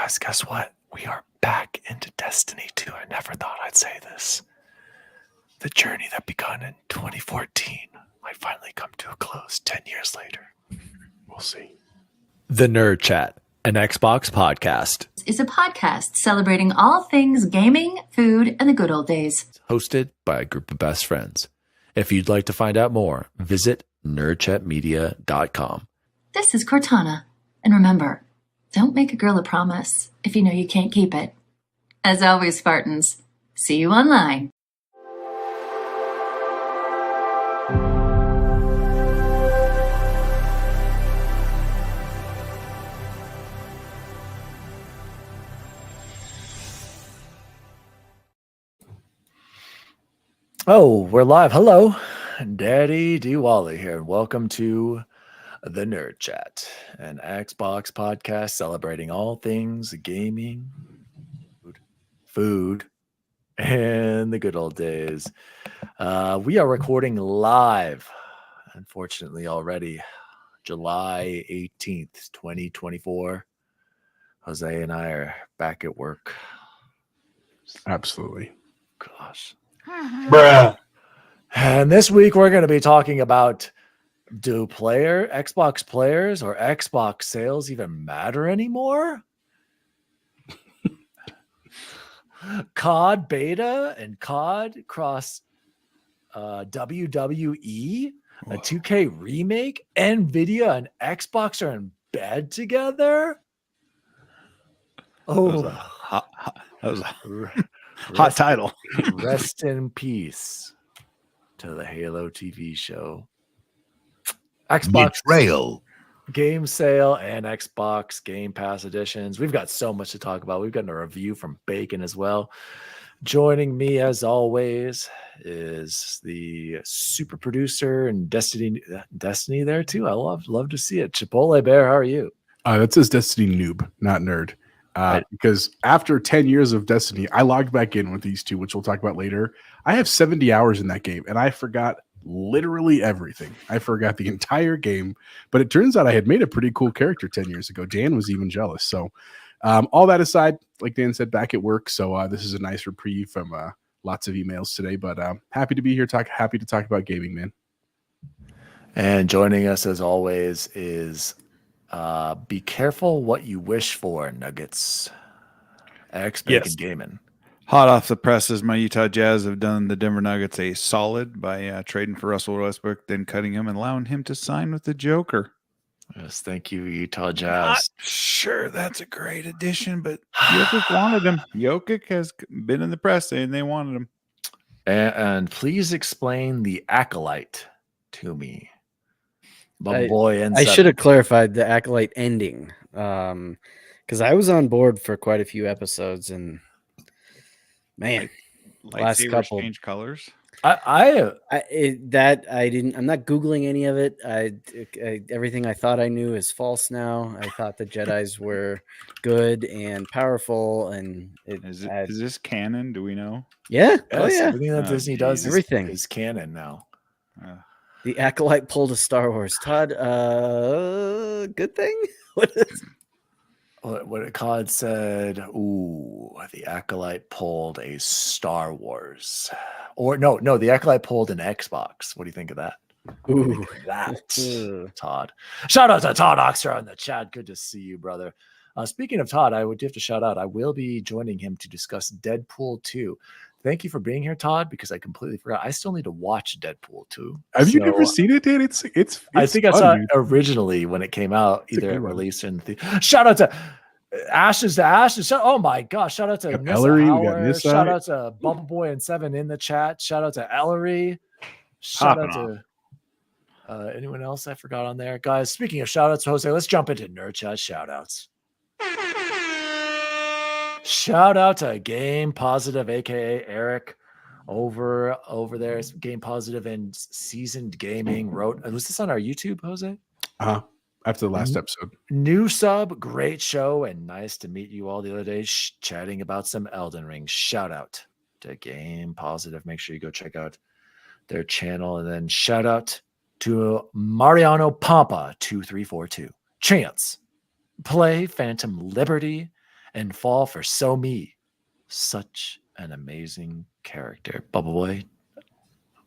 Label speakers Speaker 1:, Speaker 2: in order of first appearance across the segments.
Speaker 1: Guys, guess what? We are back into Destiny 2. I never thought I'd say this. The journey that began in 2014 might finally come to a close 10 years later. We'll see. The Nerd Chat, an Xbox podcast,
Speaker 2: is a podcast celebrating all things gaming, food, and the good old days.
Speaker 1: Hosted by a group of best friends. If you'd like to find out more, visit nerdchatmedia.com.
Speaker 2: This is Cortana. And remember, don't make a girl a promise if you know you can't keep it. As always, Spartans, see you online.
Speaker 1: Oh, we're live. Hello, DaddyDWALLY here. Welcome to the Nerd Chat, an Xbox podcast celebrating all things gaming, food, and the good old days. We are recording live, unfortunately, already, July 18th, 2024. Jose and I are back at work.
Speaker 3: Absolutely.
Speaker 1: Gosh.
Speaker 3: Bruh.
Speaker 1: And this week we're going to be talking about, do Xbox players or Xbox sales even matter anymore? COD Beta and COD cross WWE, a 2K remake, Nvidia and Xbox are in bed together? Oh,
Speaker 3: That was a hot title.
Speaker 1: Rest in peace to the Halo TV show. Xbox
Speaker 3: Betrayal.
Speaker 1: game sale and Xbox Game Pass editions. We've got so much to talk about. We've gotten a review from Bacon as well. Joining me as always is the super producer and Destiny there too. I love to see it. Chipotle Bear, how are you?
Speaker 3: That says Destiny noob, not nerd. Because after 10 years of Destiny, I logged back in with these two, which we'll talk about later. I have 70 hours in that game, and I forgot literally everything. I forgot the entire game, but it turns out I had made a pretty cool character 10 years ago. Dan was even jealous. So all that aside, like Dan said, back at work. So this is a nice reprieve from lots of emails today, but happy to be here. Happy to talk about gaming, man.
Speaker 1: And joining us as always is be careful what you wish for, Nuggets. Bacon Gaming.
Speaker 4: Hot off the presses, my Utah Jazz have done the Denver Nuggets a solid by trading for Russell Westbrook, then cutting him and allowing him to sign with the Joker.
Speaker 1: Yes, thank you, Utah Jazz.
Speaker 4: Not sure that's a great addition, but Jokic wanted him. Jokic has been in the press saying they wanted him.
Speaker 1: And please explain the Acolyte to me.
Speaker 5: I should have clarified the Acolyte ending, because I was on board for quite a few episodes, and man, last couple
Speaker 4: change colors.
Speaker 5: I didn't. I'm not Googling any of it. Everything I thought I knew is false now. I thought the Jedis were good and powerful, and
Speaker 4: is this canon? Do we know?
Speaker 5: Yeah.
Speaker 1: Yes,
Speaker 5: oh yeah.
Speaker 1: Everything that Disney does,
Speaker 5: everything
Speaker 1: is canon now.
Speaker 5: The Acolyte pulled a Star Wars. Todd, good thing?
Speaker 1: What COD said, ooh, the Acolyte pulled a Star Wars. Or no, the Acolyte pulled an Xbox. What do you think of that?
Speaker 5: Ooh.
Speaker 1: Todd. Shout out to Todd Oxter in the chat. Good to see you, brother. Speaking of Todd, I would have to shout out. I will be joining him to discuss Deadpool 2. Thank you for being here, Todd, because I completely forgot. I still need to watch Deadpool 2.
Speaker 3: Have you never seen it, Dan? It's
Speaker 1: I think fun, I saw it originally when it came out, either it released in the shout out to Ashes to Ashes. Oh my gosh, shout out to Ellery. Shout out to Bubble Boy and 7 in the chat. Shout out to Ellery. Shout out to anyone else I forgot on there. Guys, speaking of shout outs, Jose, let's jump into Nerd Chat shout outs. Shout out to Game Positive, aka Eric, over there. Game Positive and Seasoned Gaming wrote. Was this on our YouTube, Jose?
Speaker 3: After the last episode.
Speaker 1: New sub, great show, and nice to meet you all the other day chatting about some Elden Ring. Shout out to Game Positive. Make sure you go check out their channel, and then shout out to Mariano Pampa 2342. Chance, play Phantom Liberty and fall for So Me. Such an amazing character. Bubble Boy,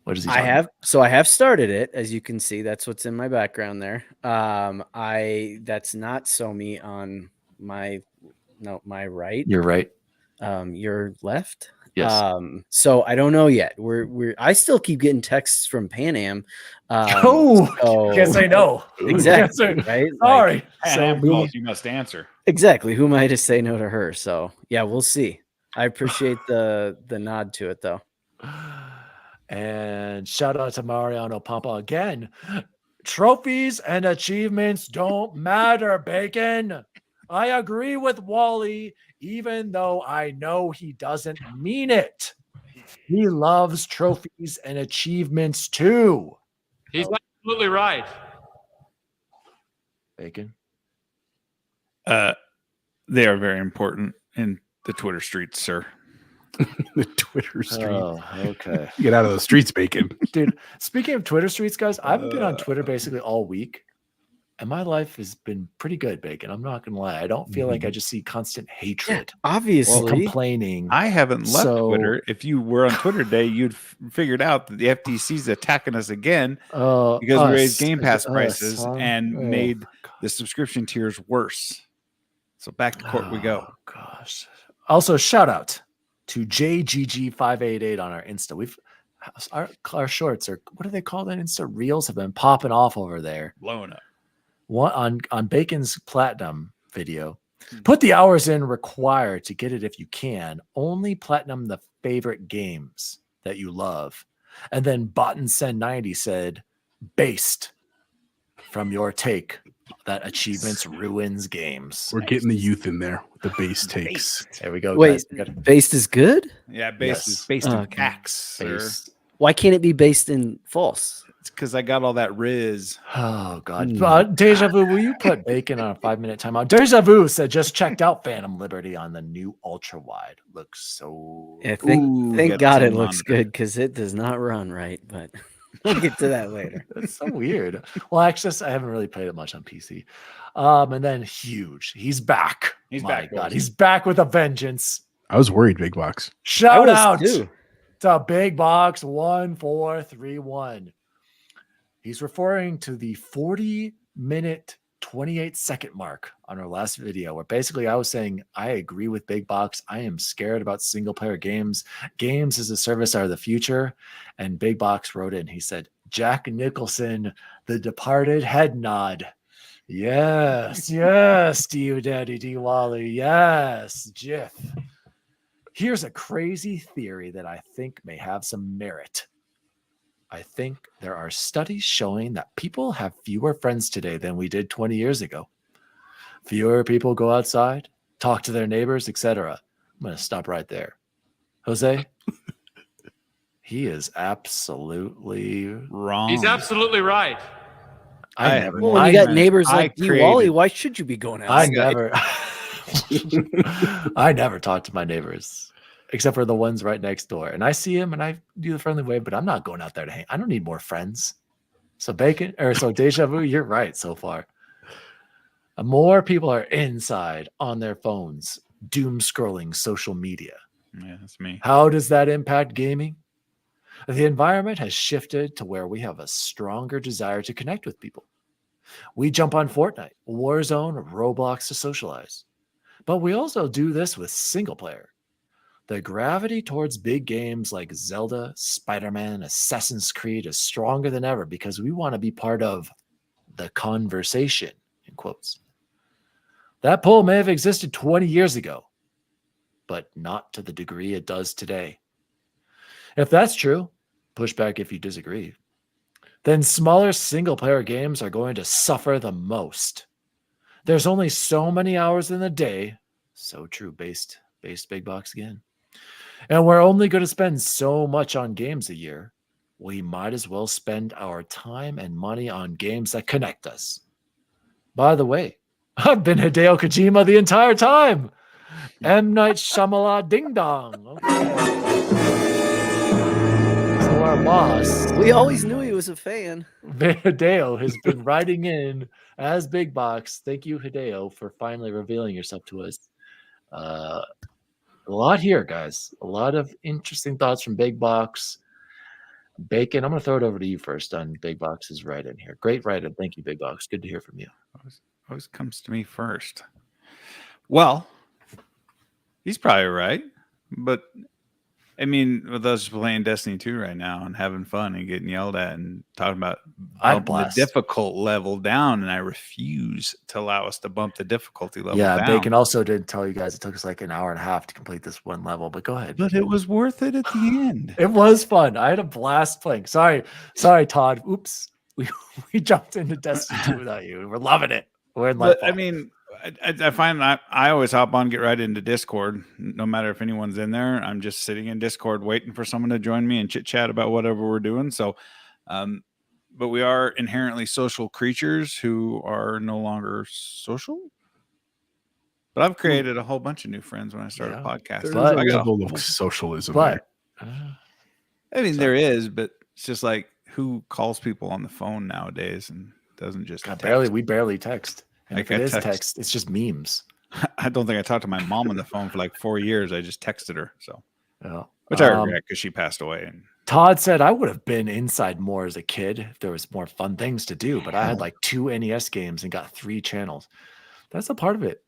Speaker 1: what is he talking about?
Speaker 5: I have started it, as you can see. That's what's in my background there. That's not So Me on my right.
Speaker 1: You're right.
Speaker 5: Your left.
Speaker 1: Yes.
Speaker 5: So I don't know yet. I still keep getting texts from Pan Am.
Speaker 1: You can't say no.
Speaker 5: Exactly. Right.
Speaker 1: Sorry.
Speaker 4: You must answer.
Speaker 5: Exactly. Who am I to say no to her? So yeah, we'll see. I appreciate the nod to it though.
Speaker 1: And shout out to Mariano Pampa again. Trophies and achievements don't matter, Bacon. I agree with Wally, even though I know he doesn't mean it. He loves trophies and achievements too.
Speaker 6: He's absolutely right.
Speaker 1: Bacon.
Speaker 4: They are very important in the Twitter streets, sir.
Speaker 3: The Twitter street.
Speaker 1: Oh, okay.
Speaker 3: Get out of the streets, Bacon.
Speaker 1: Dude, speaking of Twitter streets, guys, I haven't been on Twitter basically all week. And my life has been pretty good, Bacon. I'm not going to lie. I don't feel like I just see constant hatred.
Speaker 5: Obviously.
Speaker 1: Complaining.
Speaker 4: I haven't left Twitter. If you were on Twitter today, you'd figured out that the FTC's attacking us again because we raised Game Pass prices and made the subscription tiers worse. So back to court we go.
Speaker 1: Gosh. Also, shout out to JGG588 on our Insta. Our shorts are, what do they call that? Insta Reels have been popping off over there.
Speaker 4: Blowing up.
Speaker 1: One on Bacon's Platinum video. Put the hours in required to get it if you can. Only platinum the favorite games that you love. And then Botten Sen 90 said, based from your take that achievements ruins games.
Speaker 3: We're getting the youth in there with the base takes.
Speaker 1: There we go.
Speaker 5: Wait,
Speaker 1: guys.
Speaker 5: based is good?
Speaker 4: Yeah, based is based in facts.
Speaker 1: Based.
Speaker 5: Why can't it be based in false?
Speaker 4: It's because I got all that Riz.
Speaker 1: Oh, God. Deja Vu, will you put Bacon on a 5-minute timeout? Deja Vu said, just checked out Phantom Liberty on the new ultra wide. Looks so.
Speaker 5: Yeah, thank God it looks good because it does not run right, but we'll get to that later.
Speaker 1: That's so weird. Well, actually, I haven't really played it much on PC. And then huge. He's back. My God, he's back with a vengeance.
Speaker 3: I was worried, Big Box.
Speaker 1: Shout out to Big Box 1431. He's referring to the 40-minute, 28-second mark on our last video, where basically I was saying, I agree with Big Box. I am scared about single-player games. Games as a service are the future. And Big Box wrote in, he said, Jack Nicholson, The Departed head nod. Yes, yes, to you, DaddyDWALLY. Yes, GIF. Here's a crazy theory that I think may have some merit. I think there are studies showing that people have fewer friends today than we did 20 years ago. Fewer people go outside, talk to their neighbors, etc. I'm going to stop right there. Jose, he is absolutely
Speaker 4: wrong.
Speaker 6: He's absolutely right.
Speaker 5: When you got neighbors like DWALLY, why should you be going outside?
Speaker 1: I never talk to my neighbors. Except for the ones right next door. And I see him and I do the friendly wave, but I'm not going out there to hang. I don't need more friends. So Deja Vu, you're right so far. More people are inside on their phones, doom scrolling social media.
Speaker 4: Yeah, that's me.
Speaker 1: How does that impact gaming? The environment has shifted to where we have a stronger desire to connect with people. We jump on Fortnite, Warzone, Roblox to socialize. But we also do this with single player. The gravity towards big games like Zelda, Spider-Man, Assassin's Creed is stronger than ever because we want to be part of the conversation, in quotes. That pull may have existed 20 years ago, but not to the degree it does today. If that's true, push back if you disagree, then smaller single-player games are going to suffer the most. There's only so many hours in the day. So true, based Big Box again. And we're only going to spend so much on games a year. We might as well spend our time and money on games that connect us. By the way, I've been Hideo Kojima the entire time. M. Night Shyamalan Ding Dong. Okay. So our boss.
Speaker 5: We always knew he was a fan.
Speaker 1: Hideo has been writing in as Big Box. Thank you, Hideo, for finally revealing yourself to us. A lot here, guys. A lot of interesting thoughts from BigBox. Bacon, I'm going to throw it over to you first on BigBox's write-in here. Great write-in. Thank you, BigBox. Good to hear from you.
Speaker 4: Always comes to me first. Well, he's probably right. But, I mean, with us playing Destiny 2 right now and having fun and getting yelled at and talking about bumping the difficult level down, and I refuse to allow us to bump the difficulty level down.
Speaker 1: Bacon also did tell you guys it took us like an hour and a half to complete this one level, but go ahead.
Speaker 4: But it was worth it at the end.
Speaker 1: It was fun. I had a blast playing. Sorry, Todd. Oops. We jumped into Destiny 2 without you. We're loving it. We're in life.
Speaker 4: I mean, I find I always hop on, get right into Discord. No matter if anyone's in there, I'm just sitting in Discord waiting for someone to join me and chit chat about whatever we're doing. So, but we are inherently social creatures who are no longer social. But I've created a whole bunch of new friends when I started podcasting.
Speaker 3: There's a level of socialism.
Speaker 4: I mean, there is, but it's just like, who calls people on the phone nowadays and doesn't just
Speaker 1: we barely text. And if it is text, it's just memes.
Speaker 4: I don't think I talked to my mom on the phone for like 4 years. I just texted her. So, which I regret because she passed away. And
Speaker 1: Todd said I would have been inside more as a kid if there was more fun things to do. But I had like 2 NES games and got 3 channels. That's a part of it.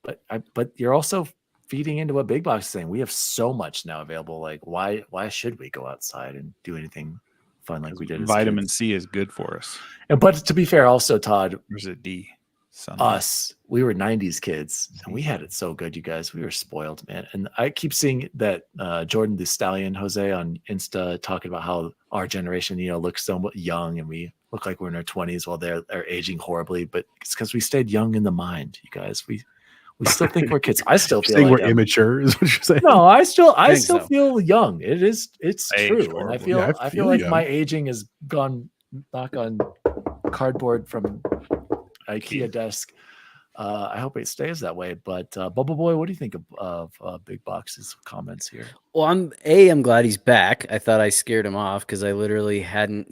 Speaker 1: But you're also feeding into what BigBox is saying. We have so much now available. Like why should we go outside and do anything fun like we did?
Speaker 4: Vitamin C is good for us.
Speaker 1: But to be fair, also Todd,
Speaker 4: there's a D.
Speaker 1: We were 90s kids and we had it so good, you guys. We were spoiled, man. And I keep seeing that Jordan the Stallion Jose on Insta talking about how our generation, looks so young and we look like we're in our 20s while they're aging horribly. But it's because we stayed young in the mind, you guys. We still think we're kids. I still feel like
Speaker 3: we're immature, is what you're saying.
Speaker 1: No, I still feel young. It's true. And I feel like my aging has gone back on cardboard from IKEA desk. I hope it stays that way. But Bubble Boy, what do you think of BigBox's comments here?
Speaker 5: Well, I'm glad he's back. I thought I scared him off because I literally hadn't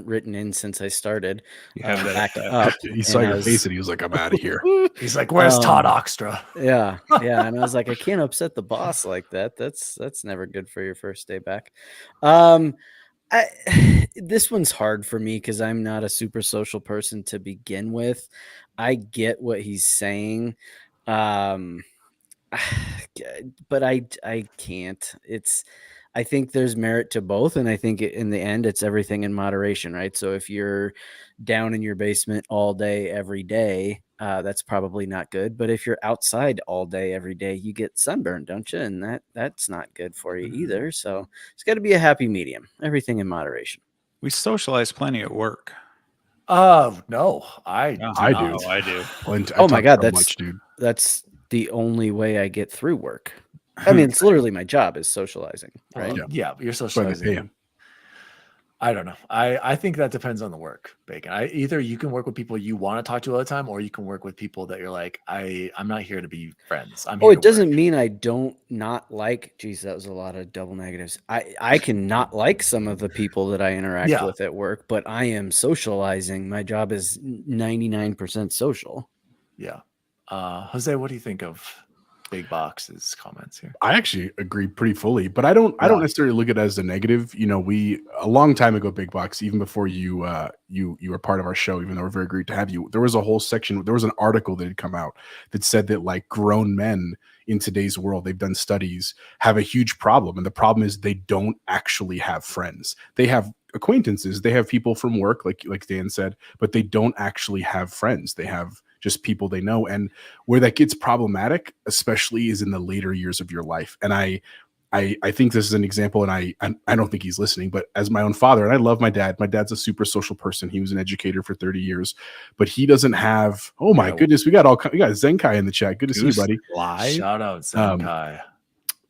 Speaker 5: written in since I started.
Speaker 4: You have that
Speaker 5: back up.
Speaker 3: He saw your face and he was like, "I'm out of here."
Speaker 1: He's like, "Where's Todd Oxtra?"
Speaker 5: Yeah. And I was like, I can't upset the boss like that. That's never good for your first day back. This one's hard for me because I'm not a super social person to begin with. I get what he's saying, but I can't. I think there's merit to both, and I think in the end, it's everything in moderation, right? So if you're down in your basement all day, every day, that's probably not good. But if you're outside all day, every day, you get sunburned, don't you? And that's not good for you either. So it's got to be a happy medium. Everything in moderation.
Speaker 4: We socialize plenty at work.
Speaker 1: No, I do.
Speaker 4: I do.
Speaker 5: Oh my God, that's the only way I get through work. I mean, it's literally my job is socializing, right?
Speaker 1: Yeah, you're socializing. I don't know. I think that depends on the work, Bacon. Either you can work with people you want to talk to all the time, or you can work with people that you're like, I'm not here to be friends.
Speaker 5: It doesn't mean I don't not like. Geez, that was a lot of double negatives. I can not like some of the people that I interact with at work, but I am socializing. My job is 99% social.
Speaker 1: Yeah. Jose, what do you think of BigBox's comments here?
Speaker 3: I actually agree pretty fully, but I don't necessarily look at it as a negative. We a long time ago, BigBox, even before you were part of our show, even though we're very great to have you, there was a whole section, there was an article that had come out that said that like grown men in today's world, they've done studies, have a huge problem. And the problem is they don't actually have friends. They have acquaintances, they have people from work, like Dan said, but they don't actually have friends. They have just people they know. And where that gets problematic, especially, is in the later years of your life. And I think this is an example, and I don't think he's listening, but as my own father, and I love my dad. My dad's a super social person. He was an educator for 30 years, but he doesn't have, oh my goodness, we got Zenkai in the chat. Good to see you, buddy.
Speaker 1: Shout out Zenkai.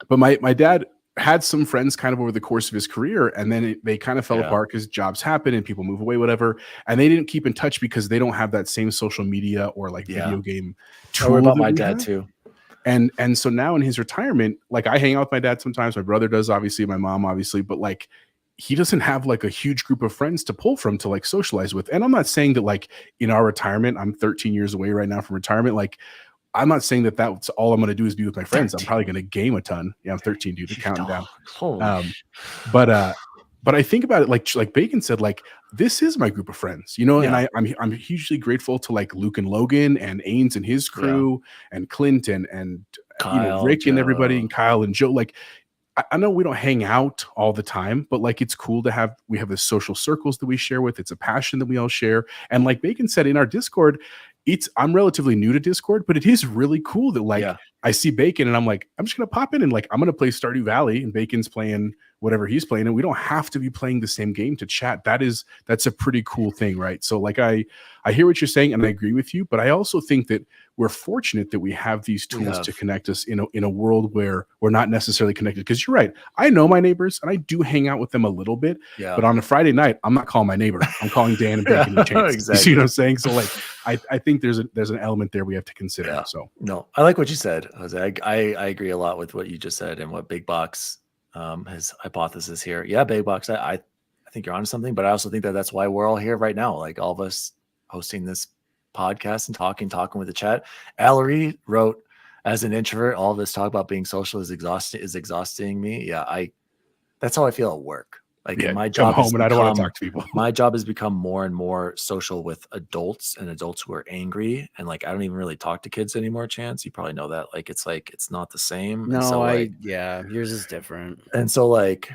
Speaker 3: But my dad had some friends kind of over the course of his career, and then they kind of fell apart because jobs happen and people move away, whatever. And they didn't keep in touch because they don't have that same social media or like video game tool.
Speaker 1: About my dad too.
Speaker 3: And so now in his retirement, like I hang out with my dad sometimes, my brother does, obviously, my mom, obviously, but like he doesn't have like a huge group of friends to pull from to like socialize with. And I'm not saying that like in our retirement, I'm 13 years away right now from retirement, like I'm not saying that that's all I'm going to do is be with my friends. 13. I'm probably going to game a ton. Yeah, I'm 13, dude. Counting down. But I think about it like Bacon said, like this is my group of friends, you know, and I'm hugely grateful to like Luke and Logan and Ains and his crew and Clint and Kyle, you know, Rick, Joe, and everybody, and Kyle and Joe. Like I know we don't hang out all the time, but like it's cool to we have the social circles that we share with. It's a passion that we all share. And like Bacon said in our Discord, I'm relatively new to Discord, but it is really cool that like I see Bacon and I'm like, I'm just gonna pop in and like I'm gonna play Stardew Valley and Bacon's playing whatever he's playing, and we don't have to be playing the same game to chat. That's a pretty cool thing, right? So like I hear what you're saying and I agree with you, but I also think that we're fortunate that we have these tools to connect us in a world where we're not necessarily connected. Because you're right, I know my neighbors and I do hang out with them a little bit, but on a Friday night, I'm not calling my neighbor. I'm calling Dan and Bacon and Chance. Exactly. You see what I'm saying? So like I think there's an element there we have to consider. Yeah. So
Speaker 1: no, I like what you said, Jose. I agree a lot with what you just said and what BigBox his hypothesis here. Yeah, BigBox, I think you're onto something, but I also think that that's why we're all here right now. Like all of us hosting this podcast and talking with the chat. Allery wrote, as an introvert, all this talk about being social is exhausting me. Yeah, that's how I feel at work. Like my job
Speaker 3: home and I don't want to talk to people.
Speaker 1: My job has become more and more social with adults and adults who are angry. And like I don't even really talk to kids anymore, Chance. You probably know that. Like it's not the same.
Speaker 5: No,
Speaker 1: so,
Speaker 5: yours is different.
Speaker 1: And so like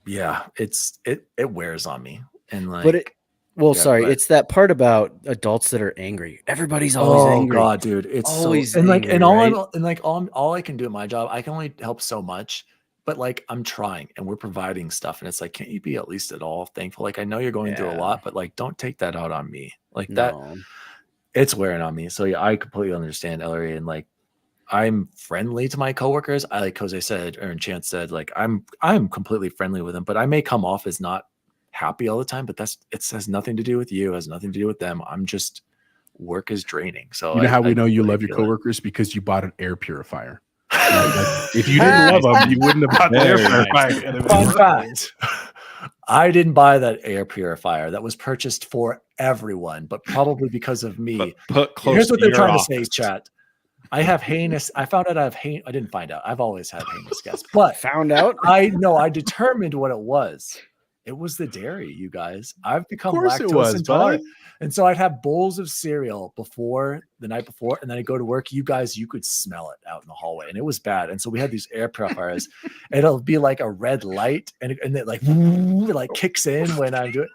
Speaker 1: it wears on me. And like
Speaker 5: it's that part about adults that are angry. Everybody's always angry.
Speaker 1: Oh god, dude. It's always angry, all I can do at my job, I can only help so much. But like I'm trying and we're providing stuff, and it's like, can't you be at least at all thankful? Like I know you're going through a lot, but like don't take that out on me. Like that, it's wearing on me. So yeah, I completely understand, Ellery, and like I'm friendly to my coworkers. I like Jose said, or Chance said, like I'm completely friendly with them, but I may come off as not happy all the time. But it has nothing to do with you, has nothing to do with them. I'm just work is draining. So
Speaker 3: you know how we know you love your coworkers? Because you bought an air purifier. Like, if you didn't love them, you wouldn't have bought the air purifier.
Speaker 1: Fun fact: I didn't buy that air purifier. That was purchased for everyone, but probably because of me. Here's what they're trying to say, chat. I have heinous. I found out I have heinous. I didn't find out. I've always had heinous guests, but
Speaker 5: found out.
Speaker 1: I determined what it was. It was the dairy, you guys. I've become lactose intolerant. And so I'd have bowls of cereal the night before, and then I'd go to work. You guys, you could smell it out in the hallway, and it was bad. And so we had these air purifiers. It'll be like a red light, and it like kicks in when I do it.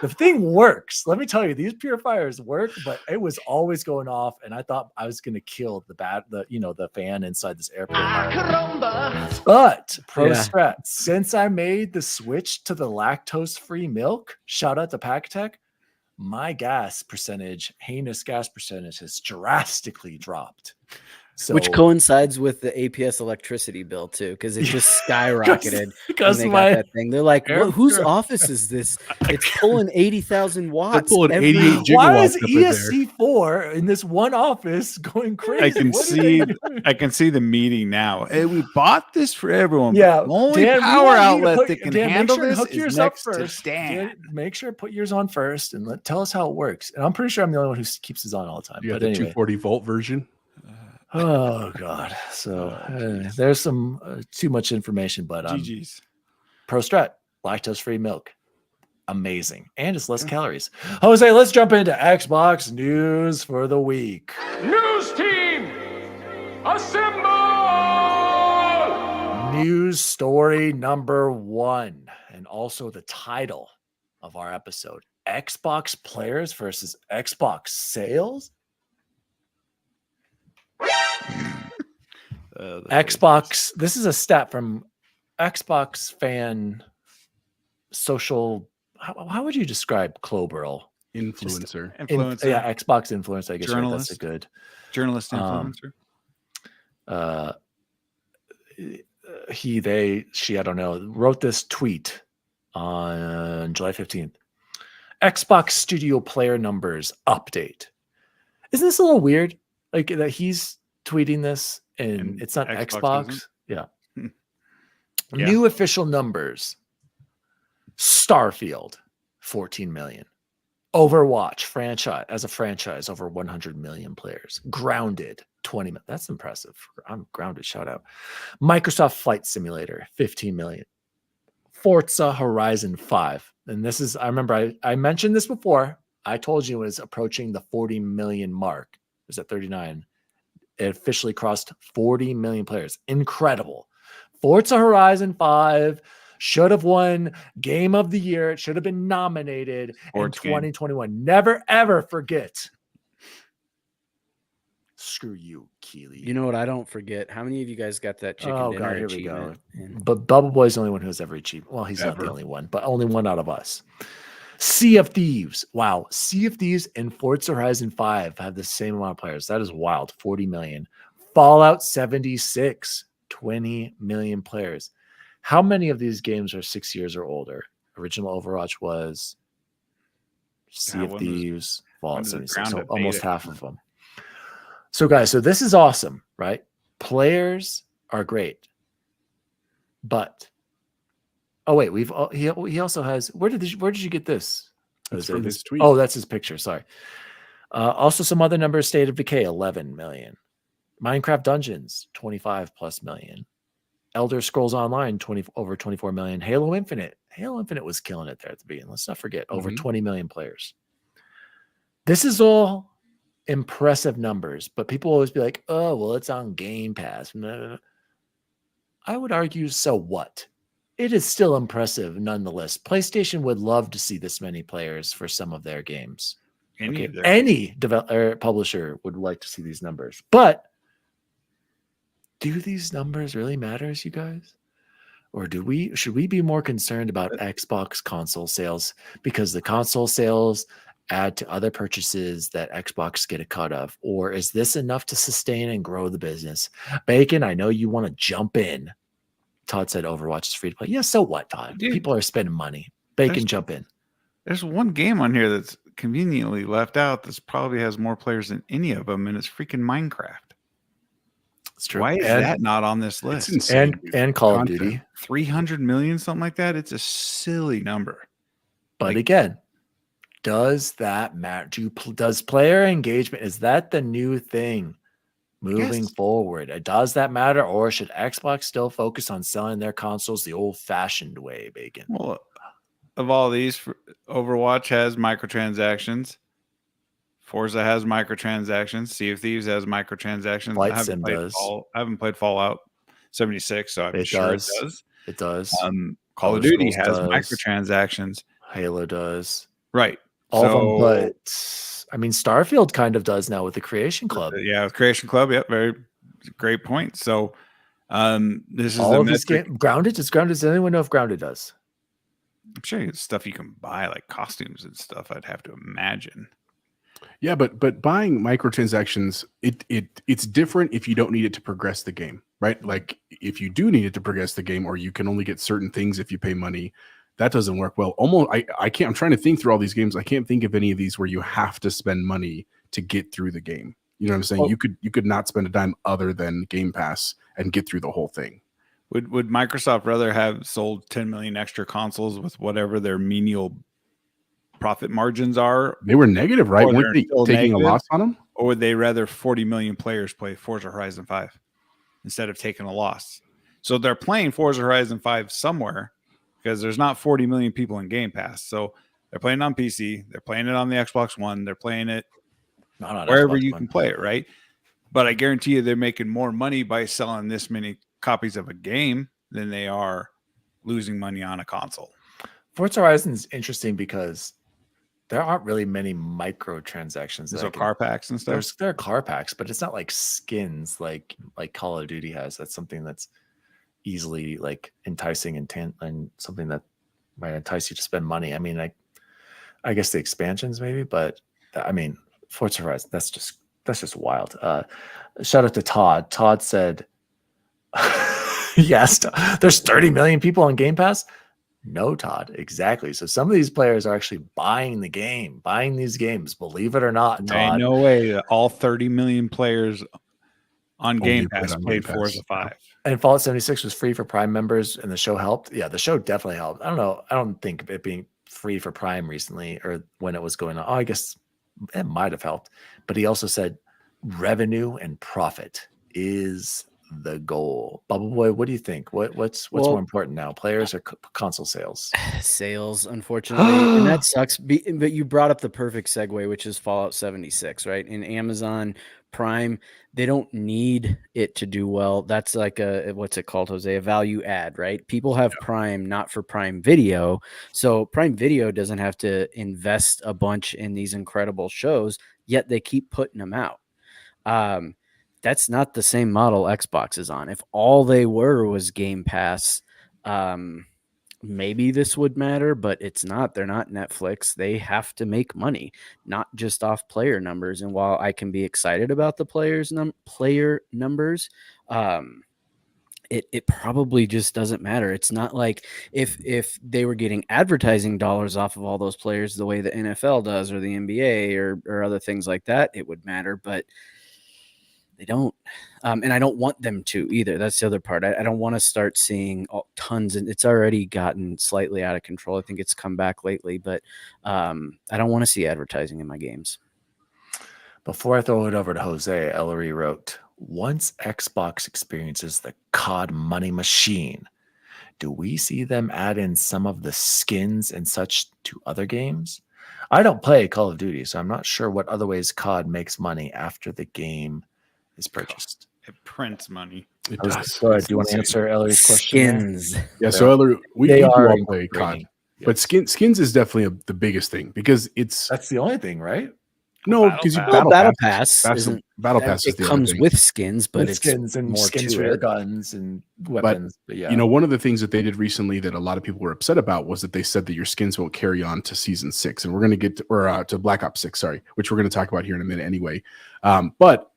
Speaker 1: The thing works. Let me tell you, these purifiers work, but it was always going off, and I thought I was going to kill the fan inside this air purifier. But Strat, since I made the switch to the lactose-free milk, shout out to PackTech, my heinous gas percentage has drastically dropped. So,
Speaker 5: which coincides with the APS electricity bill too, because it just skyrocketed
Speaker 1: because
Speaker 5: when they got that thing. They're like, whose office is this? It's pulling 80,000 watts.
Speaker 3: They're pulling 88 gigawatts.
Speaker 1: Why is ESC4 in this one office going crazy?
Speaker 4: I can see the meeting now. Hey, we bought this for everyone.
Speaker 1: Yeah,
Speaker 4: the only power outlet that can handle this
Speaker 1: hook
Speaker 4: is
Speaker 1: yours
Speaker 4: next
Speaker 1: up first.
Speaker 4: to Stan.
Speaker 1: Make sure to put yours on first and tell us how it works. And I'm pretty sure I'm the only one who keeps his on all the time.
Speaker 3: Yeah, the 240 volt version.
Speaker 1: Oh god! So there's some too much information, but
Speaker 4: GG's.
Speaker 1: ProStrat lactose-free milk, amazing, and it's less calories. Jose, let's jump into Xbox news for the week.
Speaker 6: News team, assemble!
Speaker 1: News story number 1, and also the title of our episode: Xbox players versus Xbox sales. Xbox. This is a stat from Xbox fan social. How would you describe Cloberl?
Speaker 3: Influencer.
Speaker 1: Yeah, Xbox influencer. I guess that's a good
Speaker 4: journalist influencer.
Speaker 1: She, I don't know, wrote this tweet on July 15th. Xbox Studio player numbers update. Isn't this a little weird? Like that he's tweeting this and it's not Xbox. Yeah. New official numbers. Starfield, 14 million. Overwatch franchise as a franchise, over 100 million players. Grounded, 20 million. That's impressive. I'm Grounded. Shout out. Microsoft Flight Simulator, 15 million. Forza Horizon 5. And this is, I remember I mentioned this before. I told you it was approaching the 40 million mark. It was at 39. It officially crossed 40 million players. Incredible. Forza Horizon 5 should have won Game of the Year. It should have been nominated in 2021. Never, ever forget. Screw you, Keely.
Speaker 5: You know what I don't forget? How many of you guys got that chicken dinner
Speaker 1: here
Speaker 5: achievement?
Speaker 1: We go. But Bubble Boy's the only one who has every achievement. Well, he's not the only one, but only one out of us. Sea of Thieves. Wow. Sea of Thieves and Forza Horizon 5 have the same amount of players. That is wild. 40 million. Fallout 76, 20 million players. How many of these games are 6 years or older? Original Overwatch was Sea of Thieves, Fallout 76, so almost half of them. So guys, so this is awesome, right? Players are great. But oh wait, he also has where did you get this?
Speaker 3: That's from his tweet.
Speaker 1: Oh, that's his picture. Sorry. Also some other numbers: State of Decay, 11 million. Minecraft Dungeons, 25 plus million. Elder Scrolls Online, over 24 million. Halo Infinite was killing it there at the beginning. Let's not forget, over 20 million players. This is all impressive numbers, but people always be like, oh, well, it's on Game Pass. No. I would argue, so what? It is still impressive nonetheless. PlayStation would love to see this many players for some of their games. Any publisher would like to see these numbers. But do these numbers really matter, you guys? Or should we be more concerned about Xbox console sales, because the console sales add to other purchases that Xbox get a cut of? Or is this enough to sustain and grow the business? Bacon, I know you want to jump in. Todd said Overwatch is free to play. Yeah, so what, Todd? Dude, people are spending money. Bacon, jump in.
Speaker 4: There's one game on here that's conveniently left out that probably has more players than any of them, and it's freaking Minecraft.
Speaker 1: It's true.
Speaker 4: Why is that not on this list?
Speaker 3: It's insane,
Speaker 1: and Call of Duty.
Speaker 4: 300 million, something like that. It's a silly number.
Speaker 1: But again, does that matter? Does player engagement, is that the new thing moving forward? Does that matter? Or should Xbox still focus on selling their consoles the old-fashioned way, Bacon?
Speaker 4: Well, of all these, Overwatch has microtransactions. Forza has microtransactions. Sea of Thieves has microtransactions. I haven't played Fallout 76, so I'm sure it does.
Speaker 1: It does.
Speaker 4: Call of Duty has microtransactions.
Speaker 1: Halo does.
Speaker 4: Right.
Speaker 1: All of them, but I mean, Starfield kind of does now with the Creation Club.
Speaker 4: Yeah, with Creation Club. Yep, very great point. So, this is
Speaker 1: all of this game. Grounded. Does anyone know if Grounded does?
Speaker 4: I'm sure it's stuff you can buy, like costumes and stuff. I'd have to imagine.
Speaker 3: Yeah, but buying microtransactions, it's different if you don't need it to progress the game, right? Like if you do need it to progress the game, or you can only get certain things if you pay money, that doesn't work well. I can't. I'm trying to think through all these games. I can't think of any of these where you have to spend money to get through the game. You know what I'm saying? You could not spend a dime other than Game Pass and get through the whole thing.
Speaker 4: Would Microsoft rather have sold 10 million extra consoles with whatever their menial profit margins are?
Speaker 3: They were negative, right? Weren't they taking a loss on them?
Speaker 4: Or would they rather 40 million players play Forza Horizon 5 instead of taking a loss? So they're playing Forza Horizon 5 somewhere, because there's not 40 million people in Game Pass. So they're playing it on PC. They're playing it on the Xbox One. They're playing it wherever you can play it, right? But I guarantee you they're making more money by selling this many copies of a game than they are losing money on a console.
Speaker 1: Forza Horizon is interesting because there aren't really many microtransactions.
Speaker 4: So car packs and stuff.
Speaker 1: There are car packs, but it's not like skins like Call of Duty has. That's something that's easily like enticing and something that might entice you to spend money. I mean, I guess the expansions maybe, but I mean, Forza Horizon, that's just wild. Shout out to Todd. Todd said, yes, there's 30 million people on Game Pass. No, Todd, exactly. So some of these players are actually buying these games, believe it or not, Todd.
Speaker 4: No way that all 30 million players on Game Pass played Forza 5.
Speaker 1: And Fallout 76 was free for Prime members, and the show helped. Yeah, the show definitely helped. I don't know. I don't think it being free for Prime recently, or when it was going on. Oh, I guess it might have helped. But he also said revenue and profit is the goal. Bubble Boy, what do you think? What's more important now, players or console sales?
Speaker 5: Sales, unfortunately, and that sucks. But you brought up the perfect segue, which is Fallout 76, right? In Amazon Prime, they don't need it to do well. That's like what's it called, Jose? A value add, right? People have Prime not for Prime Video, so Prime Video doesn't have to invest a bunch in these incredible shows, yet they keep putting them out. That's not the same model Xbox is on. If all they were was Game Pass, maybe this would matter, but it's not. They're not Netflix. They have to make money, not just off player numbers. And while I can be excited about the player numbers, it probably just doesn't matter. It's not like if they were getting advertising dollars off of all those players the way the NFL does or the NBA or other things like that, it would matter. But they don't, and I don't want them to either. That's the other part. I don't want to start seeing tons, and it's already gotten slightly out of control. I think it's come back lately, but I don't want to see advertising in my games.
Speaker 1: Before I throw it over to Jose, Ellery wrote, once Xbox experiences the COD money machine, do we see them add in some of the skins and such to other games? I don't play Call of Duty, so I'm not sure what other ways COD makes money after the game is purchased.
Speaker 4: It prints money.
Speaker 3: It does.
Speaker 1: Do you want to answer Ellery's question?
Speaker 5: Skins.
Speaker 3: Yeah, so Ellery, we do all play COD.
Speaker 1: Yes.
Speaker 3: But skins is definitely the biggest thing because
Speaker 1: that's the only thing, right?
Speaker 3: No, because you
Speaker 5: Battle Pass isn't.
Speaker 3: Battle Pass
Speaker 5: It comes with skins, but it's
Speaker 1: skins and
Speaker 5: more
Speaker 1: skins for your guns and weapons. But yeah,
Speaker 3: you know, one of the things that they did recently that a lot of people were upset about was that they said that your skins won't carry on to Season 6, and we're going to get to Black Ops 6, sorry, which we're going to talk about here in a minute anyway. But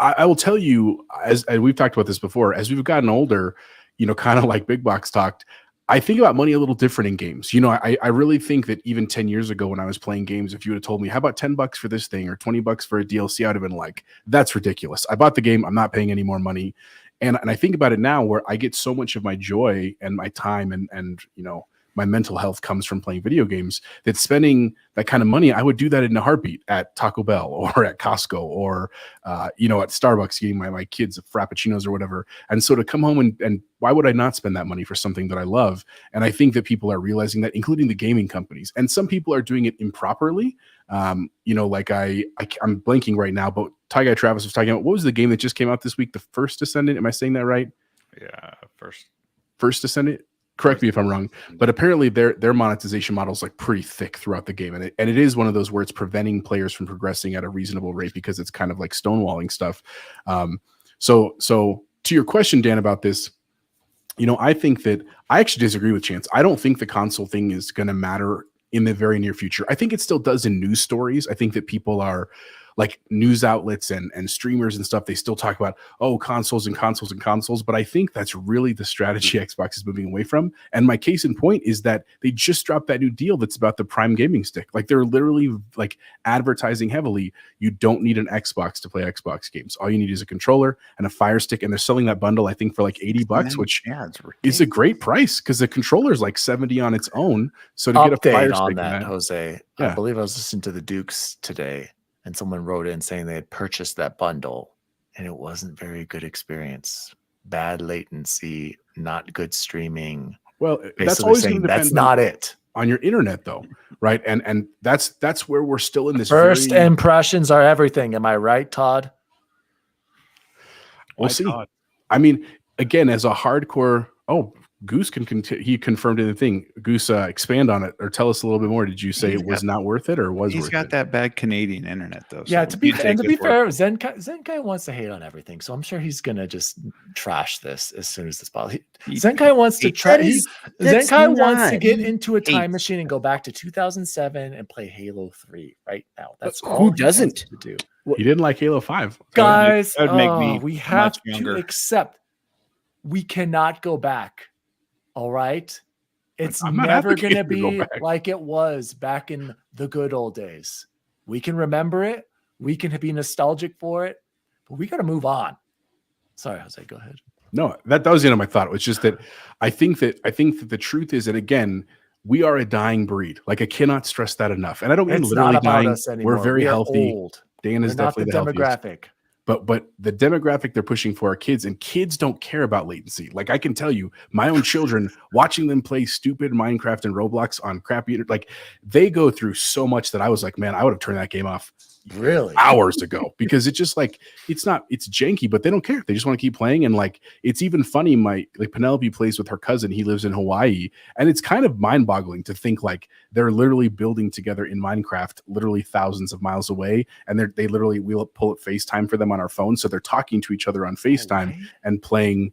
Speaker 3: I will tell you, as we've talked about this before, as we've gotten older, you know, kind of like BigBox talked, I think about money a little different in games. You know, I really think that even 10 years ago when I was playing games, if you would have told me, how about $10 for this thing or $20 for a DLC, I'd have been like, that's ridiculous. I bought the game. I'm not paying any more money. And I think about it now where I get so much of my joy and my time and you know, my mental health comes from playing video games, that spending that kind of money, I would do that in a heartbeat at Taco Bell or at Costco or, you know, at Starbucks, getting my kids Frappuccinos or whatever. And so to come home and why would I not spend that money for something that I love? And I think that people are realizing that, including the gaming companies, and some people are doing it improperly. You know, like I'm blanking right now, but Ty Guy Travis was talking about, what was the game that just came out this week? The First Descendant. Am I saying that right?
Speaker 4: Yeah.
Speaker 3: First Descendant. Correct me if I'm wrong, but apparently their monetization model is like pretty thick throughout the game, and it is one of those where it's preventing players from progressing at a reasonable rate because it's kind of like stonewalling stuff. So to your question, Dan, about this, you know, I think that I actually disagree with Chance. I don't think the console thing is going to matter in the very near future. I think it still does in news stories. I think that people are like news outlets and streamers and stuff, they still talk about, oh, consoles. But I think that's really the strategy Xbox is moving away from. And my case in point is that they just dropped that new deal that's about the Prime gaming stick. Like they're literally like advertising heavily. You don't need an Xbox to play Xbox games. All you need is a controller and a Fire Stick. And they're selling that bundle, I think, for like $80, which is a great price because the controller is like $70 on its own. So to get a Fire Stick
Speaker 1: on that, Jose, yeah. I believe I was listening to the Dukes today, and someone wrote in saying they had purchased that bundle and it wasn't very good experience. Bad latency, not good streaming.
Speaker 3: Well,
Speaker 1: basically
Speaker 3: that's always
Speaker 1: saying that's not it
Speaker 3: on your internet though, right? And that's where we're still in this.
Speaker 1: First impressions are everything. Am I right, Todd?
Speaker 3: We'll see. Todd? I mean, again, as a hardcore, Goose he confirmed in the thing. Goose, expand on it or tell us a little bit more. Did you say it was not worth it or was
Speaker 4: he's
Speaker 3: worth
Speaker 4: got
Speaker 3: it?
Speaker 4: That bad Canadian internet though?
Speaker 1: Yeah, so to be fair, Zenkai wants to hate on everything, so I'm sure he's gonna just trash this as soon as this possible. Zenkai wants to try. Zenkai wants to get into a time machine and go back to 2007 and play Halo 3 right now. That's all
Speaker 5: who doesn't
Speaker 1: to do.
Speaker 3: He didn't like Halo 5,
Speaker 1: guys.
Speaker 4: That would make me.
Speaker 1: We have to accept. We cannot go back. All right. It's never going to be like it was back in the good old days. We can remember it. We can be nostalgic for it, but we got to move on. Sorry, Jose, go ahead.
Speaker 3: No, that was the end of my thought. It was just that I think that the truth is that, again, we are a dying breed. Like I cannot stress that enough. And I don't mean
Speaker 1: it's
Speaker 3: literally
Speaker 1: not about
Speaker 3: dying.
Speaker 1: Us anymore.
Speaker 3: We're very healthy.
Speaker 1: Old.
Speaker 3: Dan is definitely the
Speaker 1: demographic.
Speaker 3: Healthiest. But the demographic they're pushing for are kids, and kids don't care about latency. Like I can tell you, my own children, watching them play stupid Minecraft and Roblox on crappy, like they go through so much that I was like, man, I would have turned that game off
Speaker 1: really
Speaker 3: hours ago, because it's just like it's janky, but they don't care. They just want to keep playing. And like it's even funny, Penelope plays with her cousin. He lives in Hawaii, and it's kind of mind-boggling to think like they're literally building together in Minecraft literally thousands of miles away, and they literally, we'll pull up FaceTime for them on our phone, so they're talking to each other on FaceTime and playing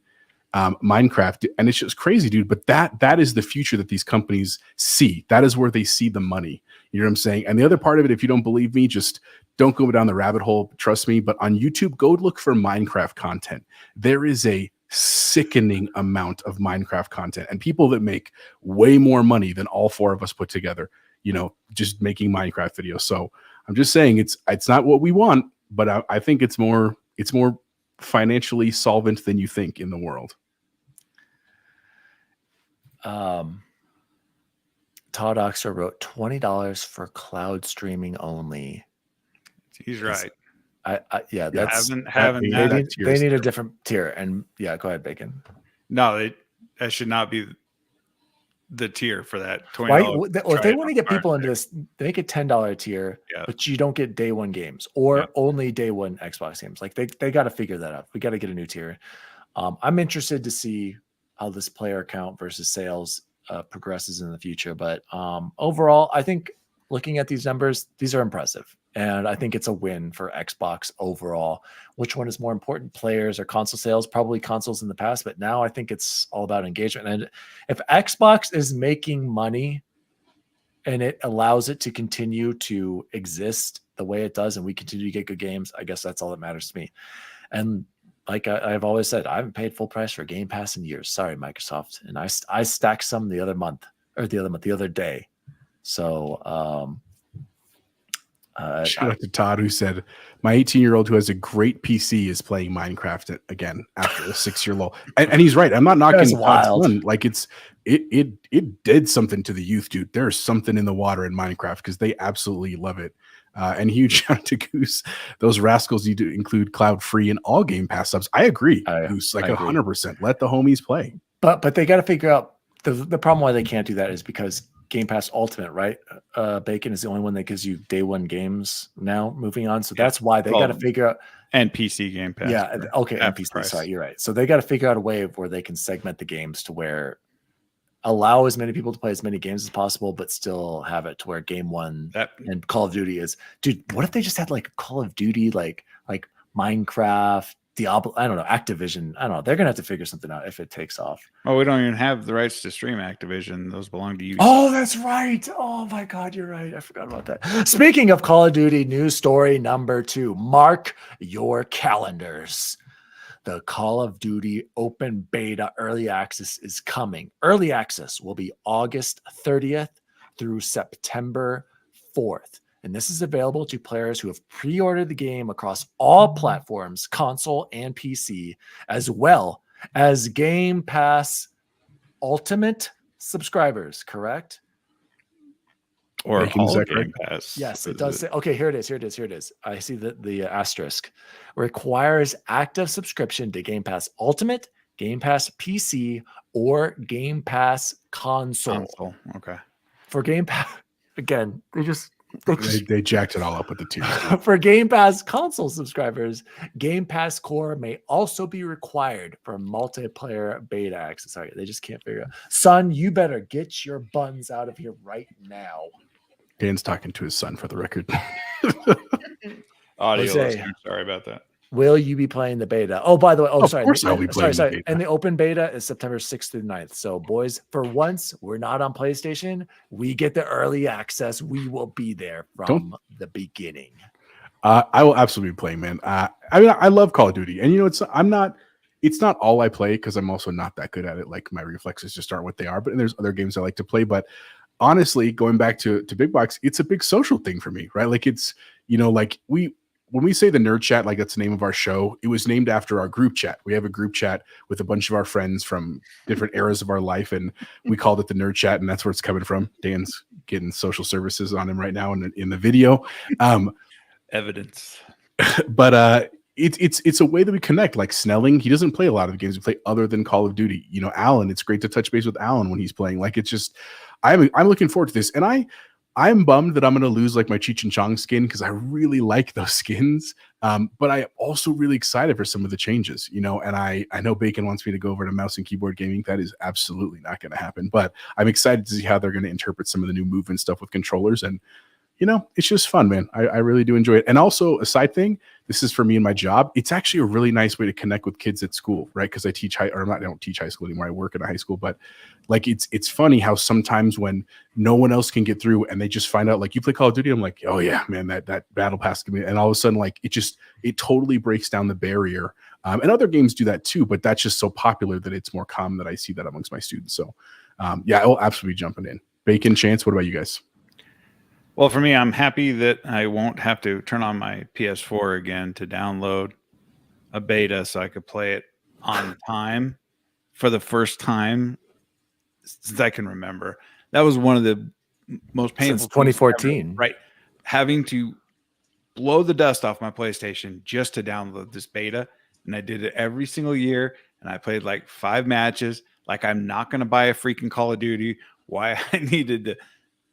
Speaker 3: Minecraft. And it's just crazy, dude. But that is the future that these companies see. That is where they see the money. You know what I'm saying? And the other part of it, if you don't believe me, just don't go down the rabbit hole. Trust me. But on YouTube, go look for Minecraft content. There is a sickening amount of Minecraft content, and people that make way more money than all four of us put together, you know, just making Minecraft videos. So I'm just saying it's not what we want, but I think it's more financially solvent than you think in the world.
Speaker 1: Todd Oxer wrote $20 for cloud streaming only.
Speaker 4: He's right.
Speaker 1: Yeah, that's they need a different tier. And yeah, go ahead, Bacon.
Speaker 4: No, that should not be the tier for that $20.
Speaker 1: If they want to get people into this, they make a $10 tier, but you don't get day one games or only day one Xbox games. Like they got to figure that out. We got to get a new tier. I'm interested to see how this player count versus sales progresses in the future. But overall, I think looking at these numbers, these are impressive. And I think it's a win for Xbox overall. Which one is more important, players or console sales? Probably consoles in the past, but now I think it's all about engagement. And if Xbox is making money and it allows it to continue to exist the way it does, and we continue to get good games, I guess that's all that matters to me. And like I've always said, I haven't paid full price for Game Pass in years. Sorry, Microsoft. And I stacked some the other day. So
Speaker 3: shout out to Todd, who said, my 18-year-old who has a great PC is playing Minecraft again after a 6-year lull. And he's right. I'm not knocking Todd's fun. Like it did something to the youth, dude. There's something in the water in Minecraft because they absolutely love it. And huge shout out to Goose. Those rascals need to include cloud free in all Game Pass subs. I agree, Goose, like 100%. Let the homies play.
Speaker 1: But they got to figure out the problem why they can't do that is because Game Pass Ultimate, right? Bacon is the only one that gives you day one games now. Moving on, so that's why they got to figure out.
Speaker 4: And PC Game Pass.
Speaker 1: Yeah, okay, and PC.
Speaker 4: Price.
Speaker 1: Sorry, you're right. So they got to figure out a way where they can segment the games to where allow as many people to play as many games as possible, but still have it to where game one and Call of Duty is. Dude, what if they just had like Call of Duty, like Minecraft, Diablo, I don't know, Activision. I don't know. They're gonna have to figure something out if it takes off.
Speaker 4: Oh, we don't even have the rights to stream Activision. Those belong to you.
Speaker 1: Oh, that's right. Oh my God, you're right. I forgot about that. Speaking of Call of Duty, news story number 2. Mark your calendars. The Call of Duty Open Beta Early Access is coming. Early Access will be August 30th through September 4th. And this is available to players who have pre-ordered the game across all platforms, console and PC, as well as Game Pass Ultimate subscribers, correct?
Speaker 4: Or Game Pass.
Speaker 1: Yes, it does say, okay, here it is. I see the asterisk. Requires active subscription to Game Pass Ultimate, Game Pass PC, or Game Pass console.
Speaker 4: Okay.
Speaker 1: For Game Pass, again,
Speaker 3: they jacked it all up with the tiers.
Speaker 1: For Game Pass console subscribers, Game Pass Core may also be required for multiplayer beta access. Sorry, they just can't figure out. Son, you better get your buns out of here right now.
Speaker 3: Dan's talking to his son for the record.
Speaker 4: Audio listener, sorry about that.
Speaker 1: Will you be playing the beta? Oh, by the way,
Speaker 3: of course I'll be playing the beta.
Speaker 1: And the open beta is September 6th through 9th. So, boys, for once, we're not on PlayStation. We get the early access. We will be there from the beginning.
Speaker 3: I will absolutely be playing, man. I mean, I love Call of Duty, and you know, it's not all I play because I'm also not that good at it. Like my reflexes just aren't what they are. But there's other games I like to play. But honestly, going back to BigBox, it's a big social thing for me, right? Like it's, you know, like when we say the nerd chat, like that's the name of our show, it was named after our group chat. We have a group chat with a bunch of our friends from different eras of our life, and we called it the nerd chat, and that's where it's coming from. Dan's getting social services on him right now in the video.
Speaker 4: Evidence.
Speaker 3: But it's a way that we connect. Like Snelling, he doesn't play a lot of games we play other than Call of Duty. You know, Alan, it's great to touch base with Alan when he's playing. Like, it's just, I'm looking forward to this, and I'm bummed that I'm going to lose like my Cheech and Chong skin because I really like those skins. But I am also really excited for some of the changes, you know, and I know Bacon wants me to go over to mouse and keyboard gaming. That is absolutely not going to happen, but I'm excited to see how they're going to interpret some of the new movement stuff with controllers. And, you know, it's just fun, man. I really do enjoy it. And also a side thing, this is for me and my job. It's actually a really nice way to connect with kids at school, right? Because I don't teach high school anymore. I work in a high school, but like, it's funny how sometimes when no one else can get through and they just find out, like, you play Call of Duty, I'm like, oh yeah, man, that battle pass can be, and all of a sudden, like, it totally breaks down the barrier. And other games do that too, but that's just so popular that it's more common that I see that amongst my students. So yeah, I'll absolutely be jumping in. Bacon, Chance, what about you guys?
Speaker 4: Well, for me, I'm happy that I won't have to turn on my PS4 again to download a beta so I could play it on time for the first time since I can remember. That was one of the most painful
Speaker 1: since 2014,
Speaker 4: right? Having to blow the dust off my PlayStation just to download this beta, and I did it every single year, and I played like 5 matches. Like, I'm not going to buy a freaking Call of Duty. Why I needed to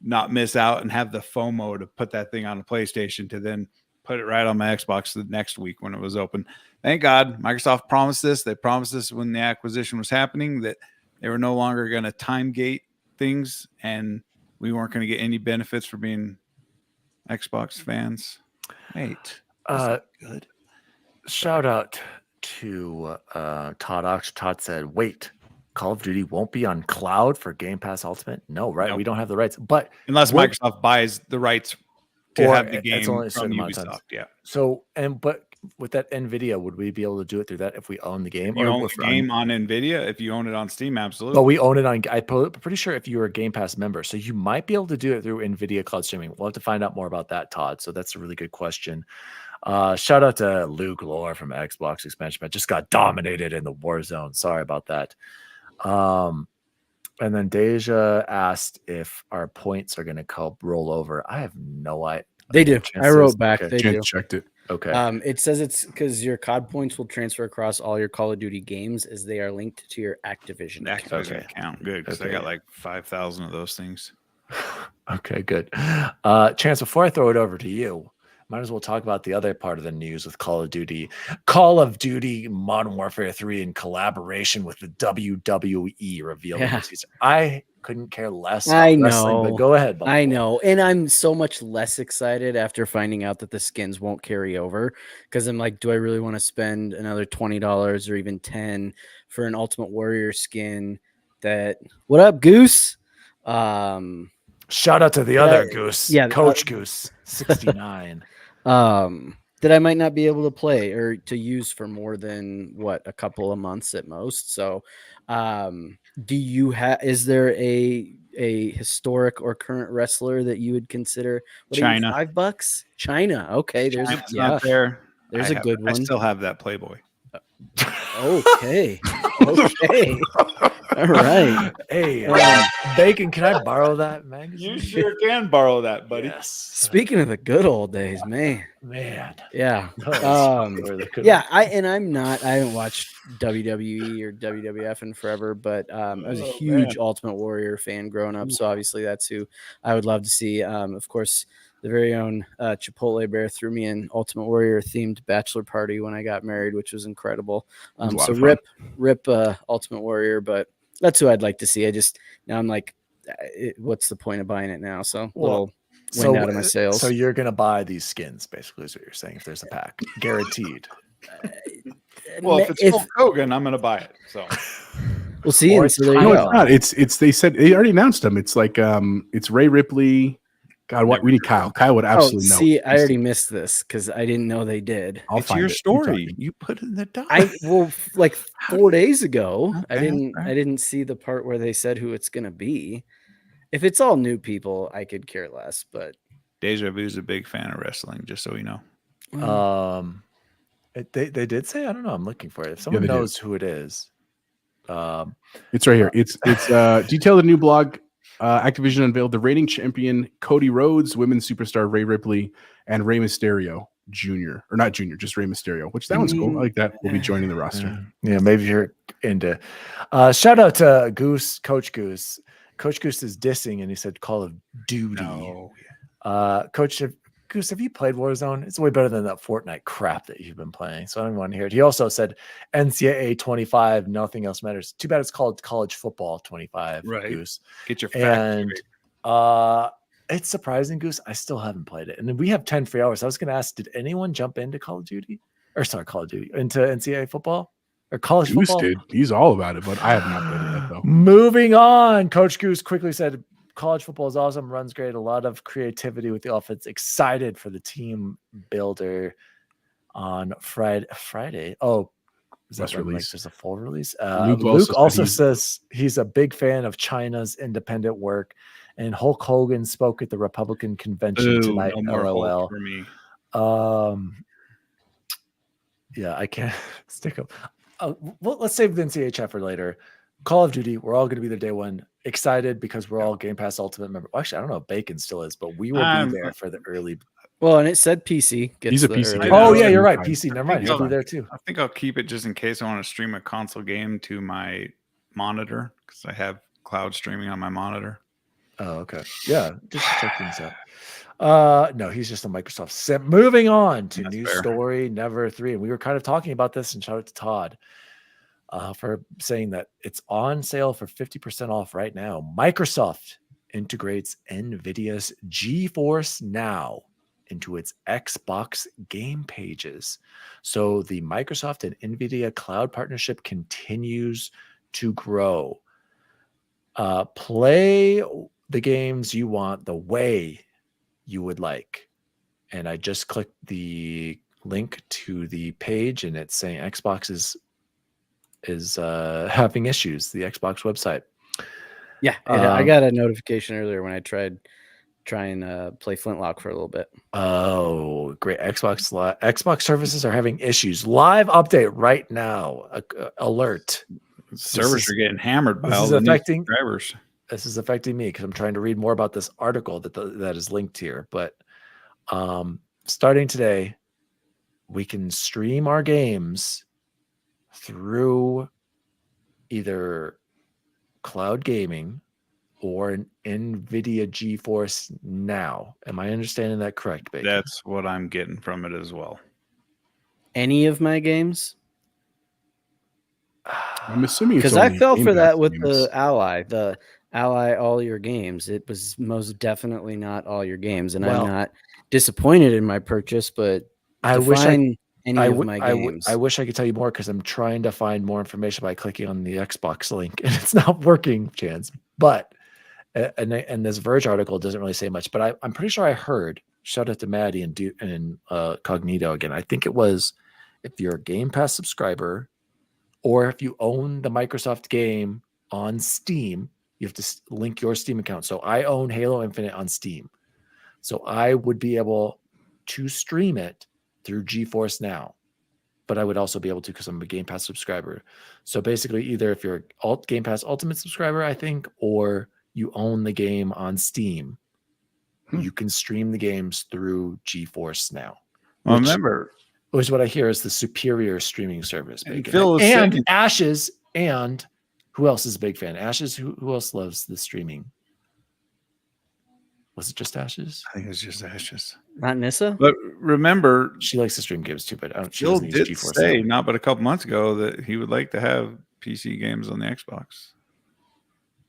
Speaker 4: not miss out and have the FOMO to put that thing on a PlayStation to then put it right on my Xbox the next week when it was open. Thank God Microsoft promised this. They promised this when the acquisition was happening, that they were no longer going to time gate things and we weren't going to get any benefits for being Xbox fans. Wait, good.
Speaker 1: Shout out to Todd. Todd said, wait, Call of Duty won't be on cloud for Game Pass Ultimate? No, right? Nope. We don't have the rights. But
Speaker 4: unless Microsoft buys the rights to have the game from Ubisoft. Yeah.
Speaker 1: So, but with that Nvidia, would we be able to do it through that if we own the game?
Speaker 4: You own the game on Nvidia? If you own it on Steam, absolutely.
Speaker 1: But we own it on, I'm pretty sure if you were a Game Pass member. So you might be able to do it through Nvidia cloud streaming. We'll have to find out more about that, Todd. So that's a really good question. Shout out to Luke Lore from Xbox Expansion Pack. Just got dominated in the Warzone. Sorry about that. And then Deja asked if our points are going to roll over. I have no idea.
Speaker 5: They do. I wrote back.
Speaker 3: Okay.
Speaker 5: They do.
Speaker 3: Checked it.
Speaker 1: Okay.
Speaker 5: It says it's because your COD points will transfer across all your Call of Duty games as they are linked to your Activision
Speaker 4: account. Good, because I got like 5,000 of those things.
Speaker 1: Okay, good. Chance, before I throw it over to you, might as well talk about the other part of the news with Call of Duty. Call of Duty Modern Warfare 3 in collaboration with the WWE revealed. Yeah. I couldn't care less.
Speaker 5: I know.
Speaker 1: But go ahead. Bob.
Speaker 5: I know. And I'm so much less excited after finding out that the skins won't carry over, because I'm like, do I really want to spend another $20 or even $10 for an Ultimate Warrior skin that, what up, Goose?
Speaker 1: Shout out to the other Goose. Yeah. Coach Goose 69.
Speaker 5: That I might not be able to play or to use for more than a couple of months at most. So, do you have? Is there a historic or current wrestler that you would consider?
Speaker 4: China.
Speaker 5: $5? China. Okay, there's
Speaker 4: not there.
Speaker 5: There's a good one.
Speaker 4: I still have that Playboy.
Speaker 5: Okay. Okay. All right.
Speaker 1: Hey, Bacon, can I borrow that magazine?
Speaker 4: You sure can borrow that, buddy.
Speaker 1: Yes.
Speaker 5: Speaking of the good old days, man. Yeah. Yeah. I haven't watched WWE or WWF in forever, but I was a huge Ultimate Warrior fan growing up. So obviously that's who I would love to see. Of course, the very own Chipotle Bear threw me an Ultimate Warrior themed bachelor party when I got married, which was incredible. So rip Ultimate Warrior, but that's who I'd like to see. Now I'm like, what's the point of buying it now? So wind out of my sales.
Speaker 1: So you're gonna buy these skins, basically, is what you're saying. If there's a pack, guaranteed.
Speaker 4: Well, if it's Hulk Hogan, I'm gonna buy it. So
Speaker 5: we'll see.
Speaker 3: It's not. It's they said they already announced them. It's like it's Ray Ripley. God, what we need Kyle. Kyle would absolutely know.
Speaker 5: See, I already missed this because I didn't know they did.
Speaker 4: It's your story. You put it in the doc.
Speaker 5: Like 4 days ago, okay, I didn't see the part where they said who it's gonna be. If it's all new people, I could care less. But
Speaker 4: Deja Vu's a big fan of wrestling, just so you know.
Speaker 1: They did say, I don't know. I'm looking for it. If someone knows who it is,
Speaker 3: it's right here. It's detailed in the new blog. Activision unveiled the reigning champion Cody Rhodes, women's superstar Rhea Ripley, and Rey Mysterio Jr. Or not Jr., just Rey Mysterio, which that one's cool. I like that. Will be joining the roster.
Speaker 1: Yeah, maybe you're into. Shout out to Goose, Coach Goose. Coach Goose is dissing, and he said Call of Duty.
Speaker 4: No.
Speaker 1: Coach Goose, have you played Warzone? It's way better than that Fortnite crap that you've been playing. So I don't want to hear it. He also said NCAA 25, nothing else matters. Too bad it's called college football 25.
Speaker 4: Right.
Speaker 1: Goose.
Speaker 4: Get your facts
Speaker 1: straight. It's surprising, Goose. I still haven't played it. And then we have 10 free hours. I was going to ask, did anyone jump into Call of Duty? Into NCAA football? Or college
Speaker 3: Goose
Speaker 1: football?
Speaker 3: did. He's all about it, but I have not played it yet, though.
Speaker 1: Moving on. Coach Goose quickly said, college football is awesome, runs great, a lot of creativity with the offense. Excited for the team builder on Friday. Oh, is that when, like, there's a full release? Luke also says he's a big fan of China's independent work, and Hulk Hogan spoke at the Republican convention tonight.
Speaker 4: No
Speaker 1: LOL.
Speaker 4: For me.
Speaker 1: Yeah, I can't stick up. Well, let's save the NCAA chat for later. Call of Duty, we're all going to be there day one. Excited because we're all Game Pass Ultimate member. Well, actually, I don't know if Bacon still is, but we will be there for the early.
Speaker 5: Well, and it said PC.
Speaker 3: He's a PC.
Speaker 1: Oh, yeah, you're right. PC. Never mind. He'll be there too.
Speaker 4: I think I'll keep it just in case I want to stream a console game to my monitor because I have cloud streaming on my monitor.
Speaker 1: Oh, okay. Yeah, just check things out. No, he's just a Microsoft sim. Moving on to News Story Never 3. And we were kind of talking about this, and shout out to Todd for saying that it's on sale for 50% off right now. Microsoft integrates Nvidia's GeForce Now into its Xbox game pages. So the Microsoft and Nvidia cloud partnership continues to grow. Play the games you want the way you would like. And I just clicked the link to the page, and it's saying Xbox is having issues, the Xbox website.
Speaker 5: Yeah, I got a notification earlier when I tried play Flintlock for a little bit.
Speaker 1: Oh, great. Xbox services are having issues. Live update right now. Alert.
Speaker 4: Servers are getting hammered by all the new subscribers.
Speaker 1: This is affecting me because I'm trying to read more about this article that is linked here. But starting today, we can stream our games through either cloud gaming or an Nvidia GeForce Now. Am I understanding that correct, Bacon?
Speaker 4: That's what I'm getting from it as well.
Speaker 5: Any of my games?
Speaker 3: I'm assuming
Speaker 5: because I fell for that with the Ally all your games. It was most definitely not all your games, and I'm not disappointed in my purchase, but I wish
Speaker 1: I wish I could tell you more because I'm trying to find more information by clicking on the Xbox link, and it's not working, Chance. But and this Verge article doesn't really say much, but I'm pretty sure I heard. Shout out to Maddie and Cognito again. I think it was if you're a Game Pass subscriber, or if you own the Microsoft game on Steam, you have to link your Steam account. So I own Halo Infinite on Steam, so I would be able to stream it through GeForce Now, but I would also be able to because I'm a Game Pass subscriber. So basically, either if you're a Game Pass Ultimate subscriber, I think, or you own the game on Steam, you can stream the games through GeForce Now.
Speaker 4: Well, remember,
Speaker 1: which what I hear is the superior streaming service.
Speaker 4: And
Speaker 1: Ashes, and who else is a big fan? Ashes. Who else loves the streaming? Was it just Ashes?
Speaker 4: I think it was just Ashes.
Speaker 5: Not Nissa?
Speaker 4: But remember,
Speaker 1: she likes to stream games too, but
Speaker 4: Jill did say not but a couple months ago that he would like to have PC games on the Xbox.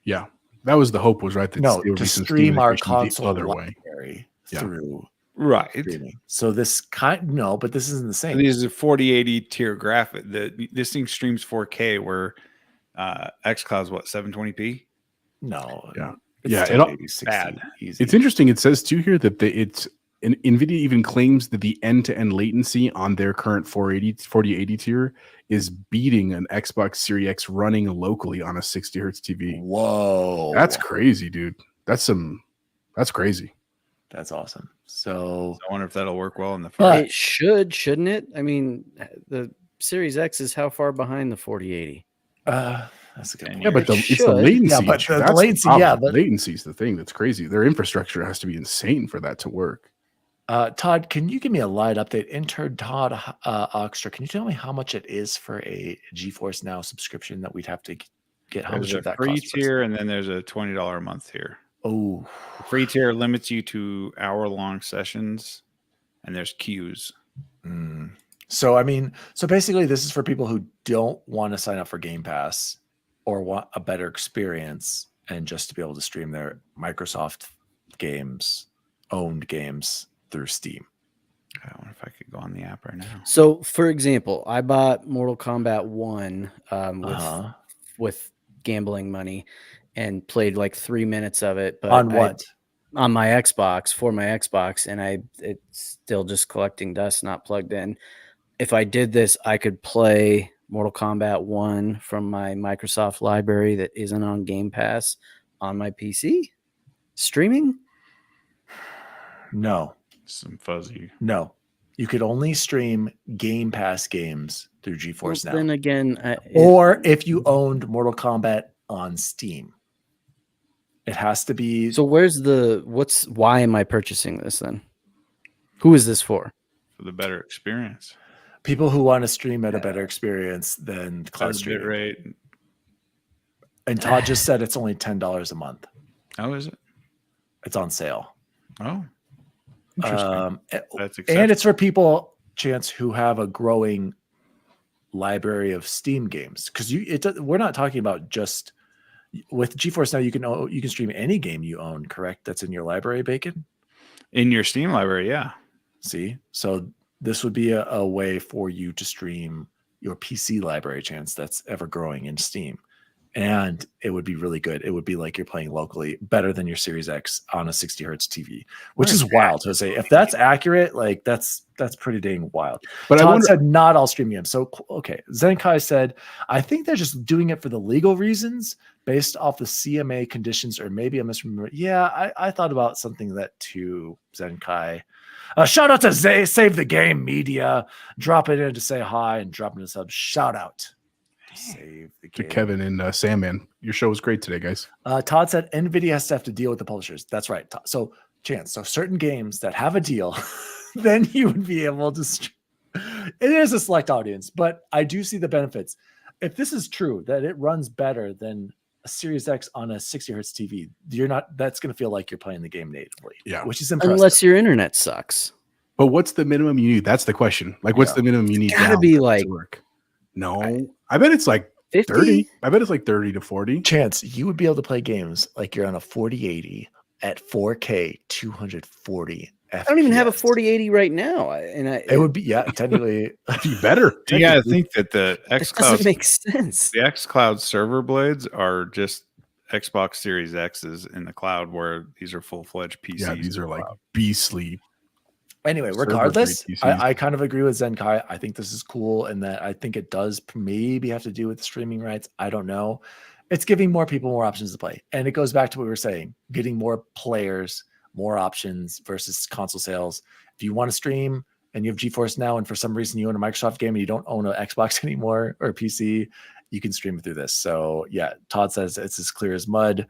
Speaker 3: Yeah, that was the hope, was right? That
Speaker 1: to stream our console other way through streaming. So this but this isn't the same.
Speaker 4: These are 4080 tier graphic. This thing streams 4K, where xCloud's what, 720p?
Speaker 1: No,
Speaker 3: it's
Speaker 1: bad.
Speaker 3: It's interesting. It says too here that Nvidia even claims that the end-to-end latency on their current 4080 tier is beating an Xbox Series X running locally on a 60 hertz TV.
Speaker 1: Whoa,
Speaker 3: that's crazy, dude. That's crazy.
Speaker 1: That's awesome. So
Speaker 4: I wonder if that'll work well in the
Speaker 5: first. It shouldn't it? I mean, the Series X is how far behind the 4080?
Speaker 1: That's a good point.
Speaker 3: Yeah, but it's the latency.
Speaker 1: Yeah, but the latency, but
Speaker 3: latency is the thing that's crazy. Their infrastructure has to be insane for that to work.
Speaker 1: Todd, can you give me a live update? Intern Todd Oxtra, can you tell me how much it is for a GeForce Now subscription that we'd have to get? How much of that
Speaker 4: free tier, and then there's a $20 a month tier.
Speaker 1: Oh,
Speaker 4: the free tier limits you to hour-long sessions, and there's queues.
Speaker 1: So I mean, so basically, this is for people who don't want to sign up for Game Pass or want a better experience and just to be able to stream their Microsoft games, owned games through Steam.
Speaker 4: I wonder if I could go on the app right now.
Speaker 5: So, for example, I bought Mortal Kombat 1 with gambling money and played like 3 minutes of it. But
Speaker 1: on what?
Speaker 5: On my Xbox, for my Xbox, and it's still just collecting dust, not plugged in. If I did this, I could play Mortal Kombat 1 from my Microsoft library that isn't on Game Pass on my PC? Streaming?
Speaker 1: No.
Speaker 4: Some fuzzy.
Speaker 1: No. You could only stream Game Pass games through GeForce Now.
Speaker 5: Then again,
Speaker 1: or if you owned Mortal Kombat on Steam. It has to be.
Speaker 5: So why am I purchasing this then? Who is this for?
Speaker 4: For the better experience.
Speaker 1: People who want to stream at a better experience than cloud streaming.
Speaker 4: Rate.
Speaker 1: And Todd just said it's only $10 a month.
Speaker 4: Oh, is it?
Speaker 1: It's on sale.
Speaker 4: Oh.
Speaker 1: That's and it's for people, Chance, who have a growing library of Steam games. Because we're not talking about just with GeForce Now. You can stream any game you own, correct? That's in your library, Bacon.
Speaker 4: In your Steam library, yeah.
Speaker 1: See, so this would be a way for you to stream your PC library, Chance, that's ever growing in Steam. And it would be really good. It would be like you're playing locally, better than your Series X on a 60 hertz TV, which is wild to say. If that's accurate, like that's pretty dang wild. But Todd said not all streaming games. So, okay. Zenkai said, I think they're just doing it for the legal reasons based off the CMA conditions, or maybe I misremember. Yeah, I thought about something that too, Zenkai. Shout out to Save the Game Media. Drop it in to say hi and drop in a sub. Shout out. Save the game.
Speaker 3: To Kevin and Sandman. Your show was great today, guys.
Speaker 1: Todd said Nvidia has to have to deal with the publishers. That's right. So, Chance, so certain games that have a deal, then you would be able to. It is a select audience, but I do see the benefits. If this is true, that it runs better than a Series X on a 60 hertz TV, that's going to feel like you're playing the game natively.
Speaker 3: Yeah,
Speaker 1: which is impressive.
Speaker 5: Unless your internet sucks.
Speaker 3: But what's the minimum you need? That's the question. Like, what's the minimum you need?
Speaker 5: It's gotta be like
Speaker 3: work. No, I bet it's like
Speaker 5: 50?
Speaker 3: 30. I bet it's like 30 to 40.
Speaker 1: Chance, you would be able to play games like you're on a 4080 at 4K 240 FPS.
Speaker 5: I don't even have a 4080 right now,
Speaker 1: it would be technically
Speaker 3: be better.
Speaker 4: You gotta think that the xCloud
Speaker 5: doesn't make sense.
Speaker 4: The xCloud server blades are just Xbox Series X's in the cloud, where these are full-fledged PCs.
Speaker 3: Yeah, these are like beastly.
Speaker 1: Anyway, regardless, I kind of agree with Zenkai. I think this is cool, and that I think it does maybe have to do with the streaming rights. I don't know. It's giving more people more options to play. And it goes back to what we were saying, getting more players, more options versus console sales. If you want to stream and you have GeForce Now, and for some reason you own a Microsoft game and you don't own an Xbox anymore or a PC, you can stream it through this. So yeah, Todd says it's as clear as mud.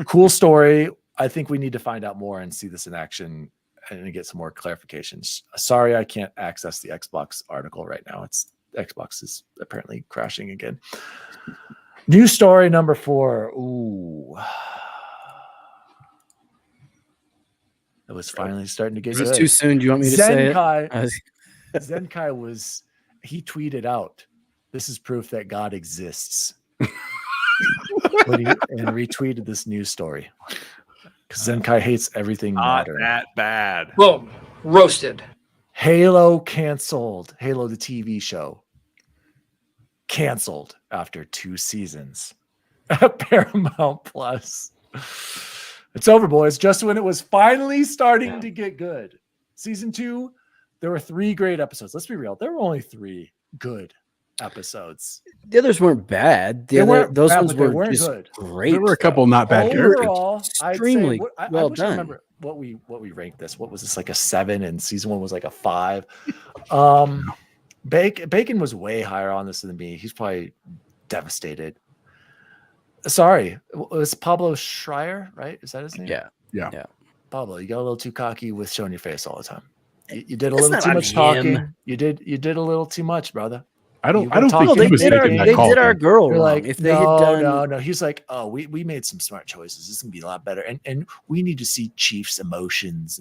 Speaker 1: Cool story. I think we need to find out more and see this in action and get some more clarifications. Sorry, I can't access the Xbox article right now. Xbox is apparently crashing again. News story number 4. Ooh. It was finally starting to get good.
Speaker 5: It was too soon. Do you want me to say it?
Speaker 1: Zenkai he tweeted out, "This is proof that God exists." and retweeted this news story. Because Zenkai hates everything modern.
Speaker 4: Not that bad.
Speaker 7: Boom. Roasted.
Speaker 1: Halo canceled. Halo, the TV show. Canceled after 2 seasons at Paramount Plus. It's over, boys. Just when it was finally starting to get good. Season 2, there were 3 great episodes. Let's be real. There were only 3 good episodes.
Speaker 5: The others weren't bad. Those ones were just
Speaker 1: good.
Speaker 5: Great.
Speaker 3: There were a couple not bad
Speaker 1: overall.
Speaker 5: Extremely well done.
Speaker 1: Remember what we ranked this. What was this, like a 7, and season 1 was like a 5. Bacon was way higher on this than me. He's probably devastated. Sorry, it was Pablo Schreier, right? Is that his name?
Speaker 5: Yeah.
Speaker 1: Pablo, you got a little too cocky with showing your face all the time. You did a little too much talking. You did a little too much, brother.
Speaker 3: I don't think
Speaker 5: they did our girl wrong.
Speaker 1: Like,
Speaker 5: if they had done
Speaker 1: no. He's like, oh, we made some smart choices. This is gonna be a lot better, and we need to see Chief's emotions.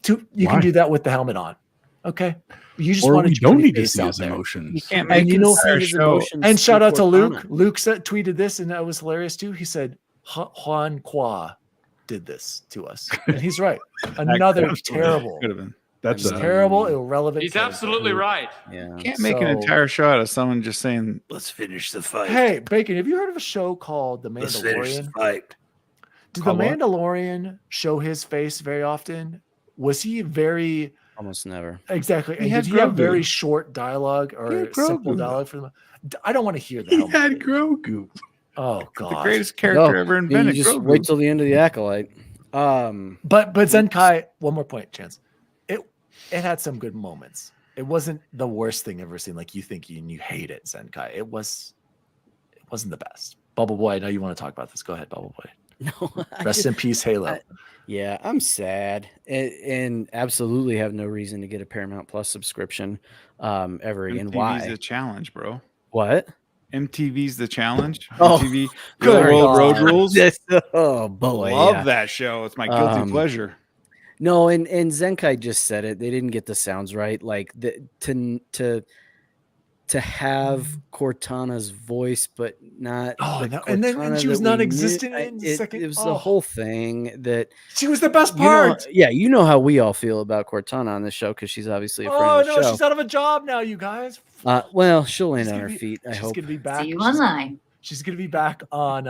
Speaker 1: You can do that with the helmet on, okay? You just want to
Speaker 3: don't need to see his emotions.
Speaker 4: You can't make his emotions.
Speaker 1: And shout out to Luke. Luke tweeted this, and that was hilarious too. He said, Juan Qua did this to us, and he's right. Another terrible.
Speaker 4: Could have been.
Speaker 1: That's terrible, irrelevant.
Speaker 6: He's absolutely right.
Speaker 5: Yeah.
Speaker 4: Can't make an entire show out of someone just saying, "Let's finish the fight."
Speaker 1: Hey, Bacon, have you heard of a show called The Mandalorian?
Speaker 4: Let's finish the fight.
Speaker 1: Did The Mandalorian show his face very often? Was he very?
Speaker 5: Almost never.
Speaker 1: Exactly. And did he have very short dialogue or simple dialogue for them? I don't want to hear that.
Speaker 3: He had Grogu.
Speaker 1: Oh God,
Speaker 4: the greatest character ever invented.
Speaker 5: You just wait till the end of the Acolyte.
Speaker 1: But Zenkai. One more point, Chance. It had some good moments. It wasn't the worst thing ever seen. Like you think you hate it, Zenkai. It wasn't the best. Bubble Boy, I know you want to talk about this. Go ahead, Bubble Boy.
Speaker 5: No,
Speaker 1: Rest in peace, Halo.
Speaker 5: I'm sad and absolutely have no reason to get a Paramount Plus subscription ever again. Why?
Speaker 4: MTV's the challenge, bro.
Speaker 5: What?
Speaker 4: MTV's the challenge.
Speaker 5: Oh,
Speaker 4: MTV Road Rules.
Speaker 5: Oh boy,
Speaker 4: love that show. It's my guilty pleasure.
Speaker 5: No, and Zenkai just said it. They didn't get the sounds right. Like to have Cortana's voice, but not.
Speaker 1: Oh, no. And then she was non-existent in the second.
Speaker 5: It was the whole thing that
Speaker 1: she was the best part.
Speaker 5: You know how we all feel about Cortana on this show because she's obviously a friend of the show.
Speaker 1: She's out of a job now, you guys.
Speaker 5: Well, she'll land on her feet. I hope.
Speaker 1: She's gonna be back.
Speaker 2: See you online.
Speaker 1: She's gonna be back on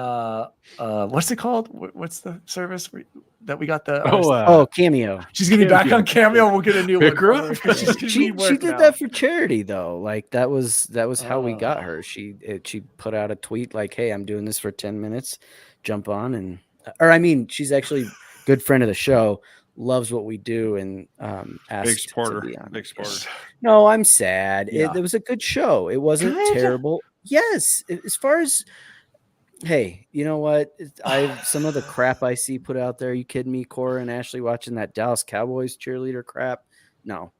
Speaker 1: what's it called? What's the service that we got the
Speaker 5: Cameo.
Speaker 1: She's gonna be back on Cameo. We'll get a new
Speaker 5: one.
Speaker 1: She
Speaker 5: did that for charity though. Like that was how we got her. She put out a tweet like, "Hey, I'm doing this for 10 minutes. Jump on." She's actually a good friend of the show. Loves what we do and asked
Speaker 4: big supporter.
Speaker 5: To be on.
Speaker 4: Big supporter.
Speaker 5: No, I'm sad.
Speaker 1: Yeah.
Speaker 5: It was a good show. It wasn't terrible. Yes, as far as hey, you know what? Some of the crap I see put out there. Are you kidding me, Cora and Ashley watching that Dallas Cowboys cheerleader crap? No.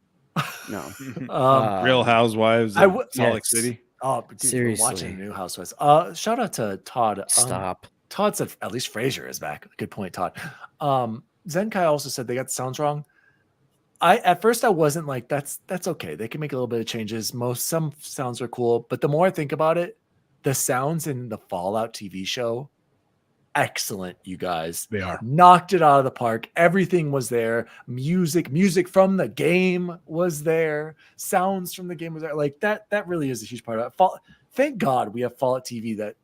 Speaker 4: Real Housewives of Salt Lake City.
Speaker 1: Oh, dude,
Speaker 5: seriously,
Speaker 1: watching the new Housewives. Shout out to Todd.
Speaker 5: Stop.
Speaker 1: Todd said at least Frasier is back. Good point, Todd. Zenkai also said they got the sounds wrong. At first I wasn't like that's okay. They can make a little bit of changes. Some sounds are cool, but the more I think about it, the sounds in the Fallout TV show, excellent, you guys.
Speaker 3: They are.
Speaker 1: Knocked it out of the park. Everything was there. Music from the game was there. Sounds from the game was there. Like that really is a huge part of it. Thank God we have Fallout TV that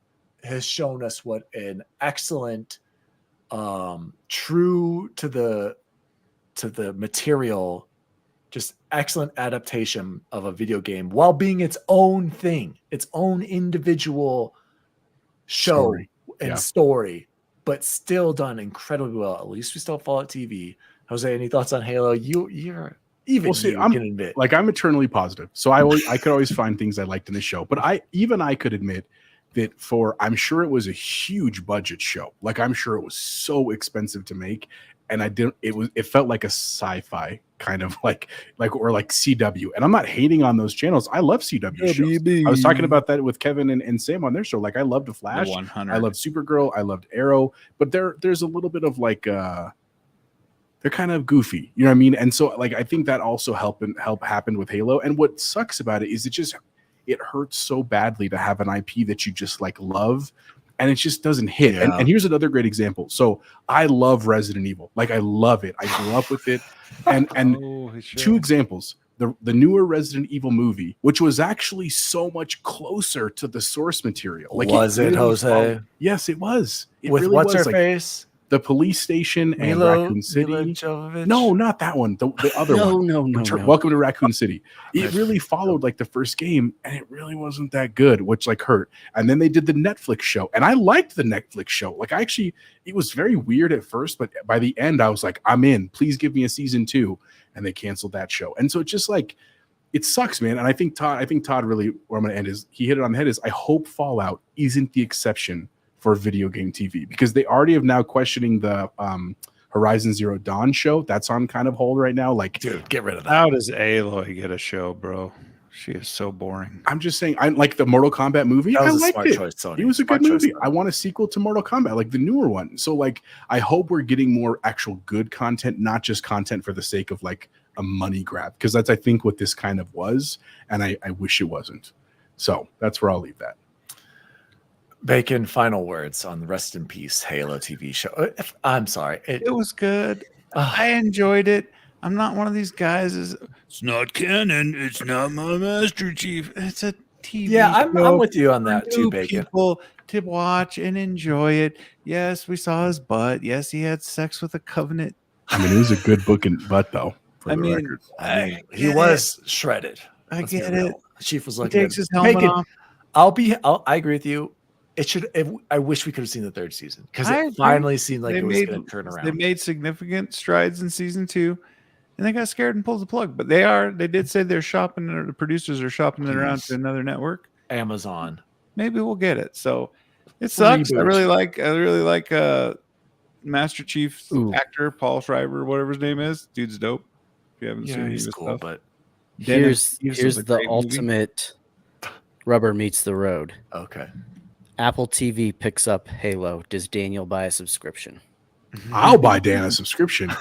Speaker 1: has shown us what an excellent, true to the material, just excellent adaptation of a video game while being its own thing, its own individual show story, but still done incredibly well. At least we still have Fallout TV. Jose, any thoughts on Halo? You're even can admit,
Speaker 3: like, I'm eternally positive, so I could always find things I liked in the show, but I could admit that I'm sure it was a huge budget show. Like, I'm sure it was so expensive to make. And it felt like a sci-fi kind of like CW. And I'm not hating on those channels. I love CW shows. I was talking about that with Kevin and Sam on their show. Like, I loved The Flash. I loved Supergirl. I loved Arrow. But there's a little bit of like they're kind of goofy. You know what I mean? And so like I think that also happened with Halo. And what sucks about it is it hurts so badly to have an IP that you just like love. And it just doesn't hit. Yeah. And here's another great example. So I love Resident Evil. Like, I love it. I grew up with it. And two examples. The newer Resident Evil movie, which was actually so much closer to the source material. Like,
Speaker 1: was it, Jose?
Speaker 3: Yes, it was.
Speaker 1: With really what's her face?
Speaker 3: the police station and Raccoon City. No, not that one. The other one.
Speaker 5: No.
Speaker 3: Welcome to Raccoon City. It really followed like the first game, and it really wasn't that good, which like hurt. And then they did the Netflix show, and I liked the Netflix show. Like it was very weird at first, but by the end, I was like, I'm in. Please give me a season 2. And they canceled that show. And so it's just like, it sucks, man. And I think Todd really, where I'm going to end is, he hit it on the head, is I hope Fallout isn't the exception for video game TV, because they already have now questioning the Horizon Zero Dawn show. That's on kind of hold right now. Like,
Speaker 1: dude, get rid of that.
Speaker 4: How does Aloy get a show, bro? She is so boring.
Speaker 3: I'm just saying, I like the Mortal Kombat movie. I liked it.
Speaker 1: Choice, Sony.
Speaker 3: It was a good movie. I want a sequel to Mortal Kombat, like the newer one. So like, I hope we're getting more actual good content, not just content for the sake of like a money grab, because that's, I think, what this kind of was. And I wish it wasn't. So that's where I'll leave that.
Speaker 1: Bacon, final words on the Rest in Peace Halo TV show. I'm sorry.
Speaker 4: It was good. I enjoyed it. I'm not one of these guys. It's not canon. It's not my Master Chief. It's a TV
Speaker 1: Yeah,
Speaker 4: show.
Speaker 1: I'm with you on that too, Bacon.
Speaker 4: People to watch and enjoy it. Yes, we saw his butt. Yes, he had sex with a Covenant.
Speaker 3: I mean, it was a good booking butt, though. For the record.
Speaker 1: He was shredded.
Speaker 4: I get it.
Speaker 1: Chief was
Speaker 4: He
Speaker 1: looking
Speaker 4: takes his helmet off.
Speaker 1: I agree with you. I wish we could have seen the 3rd season, because it finally seemed like it was going to turn around.
Speaker 4: They made significant strides in season 2, and they got scared and pulled the plug. But they did say they're shopping, or the producers are shopping it around to another network,
Speaker 1: Amazon.
Speaker 4: Maybe we'll get it. So it sucks. Reboot. I really like Master Chief actor Paul Schreiber, whatever his name is. Dude's dope. If you haven't seen his
Speaker 1: cool,
Speaker 4: stuff.
Speaker 1: but
Speaker 5: here's the ultimate rubber meets the road.
Speaker 1: Okay.
Speaker 5: Apple TV picks up Halo. Does Daniel buy a subscription?
Speaker 3: I'll buy Dan a subscription.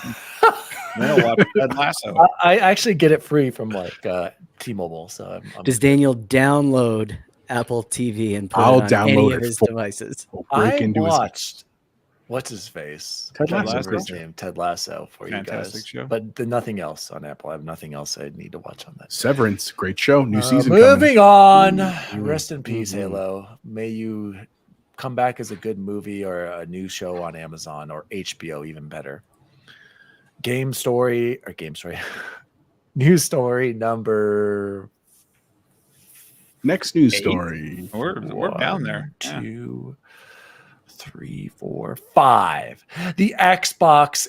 Speaker 4: I'll watch Ted Lasso.
Speaker 1: I actually get it free from like T-Mobile. So
Speaker 5: does Daniel download Apple TV and put it on any of his devices?
Speaker 1: I watched what's his face? Ted Lasso for
Speaker 4: Fantastic
Speaker 1: you guys.
Speaker 4: Show.
Speaker 1: But nothing else on Apple. I have nothing else I need to watch on that.
Speaker 3: Severance, great show. New season.
Speaker 1: Moving on. Rest in peace, Halo. May you come back as a good movie or a new show on Amazon or HBO, even better. News story number.
Speaker 3: Next news story.
Speaker 4: We're down there.
Speaker 1: 2, 3, 4, 5. The Xbox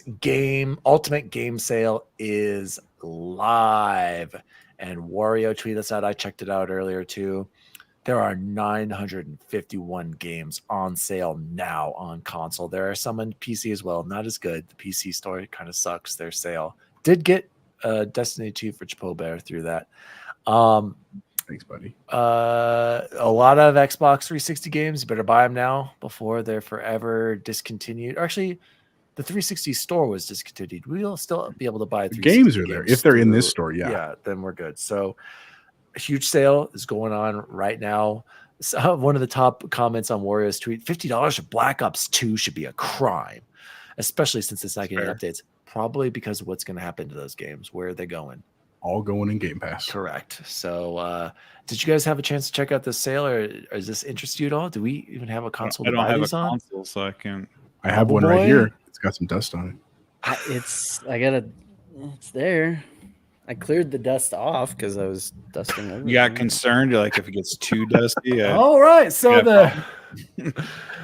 Speaker 1: Ultimate Game Sale is live. And Wario tweeted us out. I checked it out earlier too. There are 951 games on sale now on console. There are some on PC as well. Not as good. The PC store kind of sucks. Their sale did get Destiny 2 for Chipotle Bear through that.
Speaker 3: Thanks, buddy.
Speaker 1: A lot of Xbox 360 games. You better buy them now before they're forever discontinued. Or actually, the 360 store was discontinued. We'll still be able to buy
Speaker 3: games are there if they're in this store.
Speaker 1: Yeah, then we're good. So a huge sale is going on right now. So one of the top comments on Wario's tweet: $50 for Black Ops 2 should be a crime, especially since it's not getting updates. Probably because of what's going to happen to those games. Where are they going?
Speaker 3: All going in Game Pass.
Speaker 1: Correct. So did you guys have a chance to check out this sale, or does this interest you at all? Do we even have a console?
Speaker 4: I don't have a console, so I can't.
Speaker 3: I have one right here. It's got some dust on it.
Speaker 5: It's there. I cleared the dust off because I was dusting everything.
Speaker 4: You got concerned? You're like, if it gets too dusty.
Speaker 1: All right. So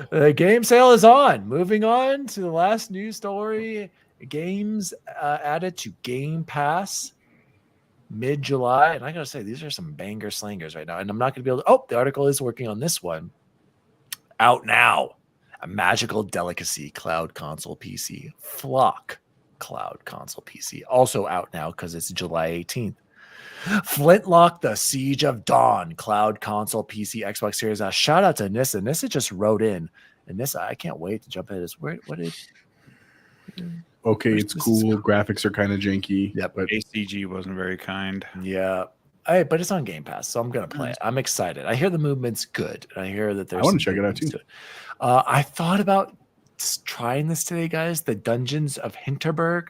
Speaker 1: the game sale is on. Moving on to the last news story. Games added to Game Pass mid-July. And I got to say, these are some banger slangers right now. And I'm not going to be able to... Oh, the article is working on this one. Out now. A magical delicacy cloud console PC. Flock cloud console PC. Also out now because it's July 18th. Flintlock, The Siege of Dawn cloud console PC Xbox Series S. Shout out to Nissa. Nissa just wrote in. And Nissa, I can't wait to jump into this.
Speaker 3: Okay, it's cool. Graphics are kind of janky.
Speaker 4: Yeah, but ACG wasn't very kind.
Speaker 1: Yeah. But it's on Game Pass, so I'm going to play it. I'm excited. I hear the movement's good. I hear that there's...
Speaker 3: I want to check it out, too.
Speaker 1: I thought about trying this today, guys, the Dungeons of Hinterberg,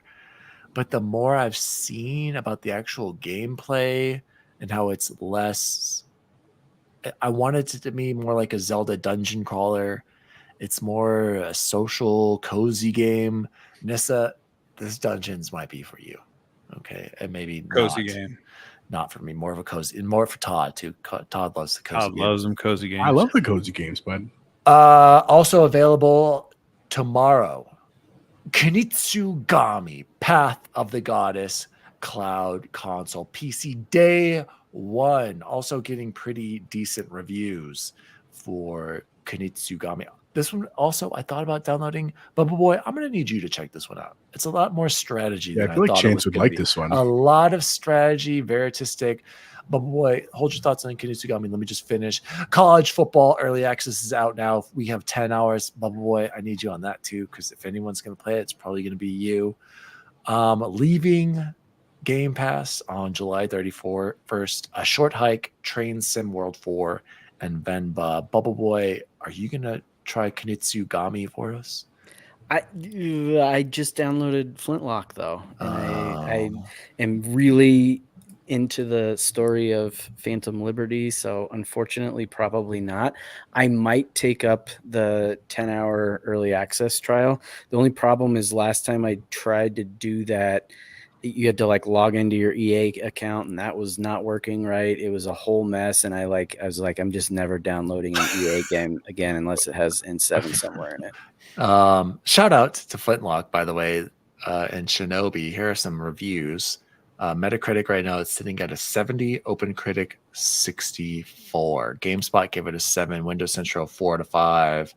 Speaker 1: but the more I've seen about the actual gameplay and how it's less... I wanted it to be more like a Zelda dungeon crawler, It's more a social, cozy game. Nissa, this Dungeons might be for you. Okay, and maybe
Speaker 4: cozy game.
Speaker 1: Not for me. More of a cozy, and more for Todd too. Todd loves the cozy.
Speaker 4: Todd loves them cozy games.
Speaker 3: I love the cozy games, bud.
Speaker 1: Also available tomorrow, Kunitsugami, Path of the Goddess, Cloud Console, PC Day 1. Also getting pretty decent reviews for Kunitsugami. This one also, I thought about downloading, but boy, I'm going to need you to check this one out. It's a lot more strategy.
Speaker 3: Yeah,
Speaker 1: than
Speaker 3: I feel like
Speaker 1: thought
Speaker 3: Chance would like this one.
Speaker 1: A lot of strategy, veritistic. But boy, hold your thoughts on Kunitsugami. Let me just finish. College football early access is out now. We have 10 hours. But boy, I need you on that too, because if anyone's going to play it, it's probably going to be you. Leaving Game Pass on July 31st. A Short Hike, Train Sim World 4, and Venba. Bubble Boy, are you going to try Kunitsugami for us?
Speaker 5: I just downloaded Flintlock though, and I am really into the story of Phantom Liberty, so unfortunately probably not. I might take up the 10-hour early access trial. The only problem is last time I tried to do that, you had to like log into your EA account, and that was not working right. It was a whole mess, and I was like, I'm just never downloading an EA game again unless it has N7 somewhere in it.
Speaker 1: Shout out to Flintlock, by the way, and Shinobi. Here are some reviews. Metacritic right now, it's sitting at a 70, OpenCritic 64. GameSpot gave it a 7, Windows Central 4 out of 5.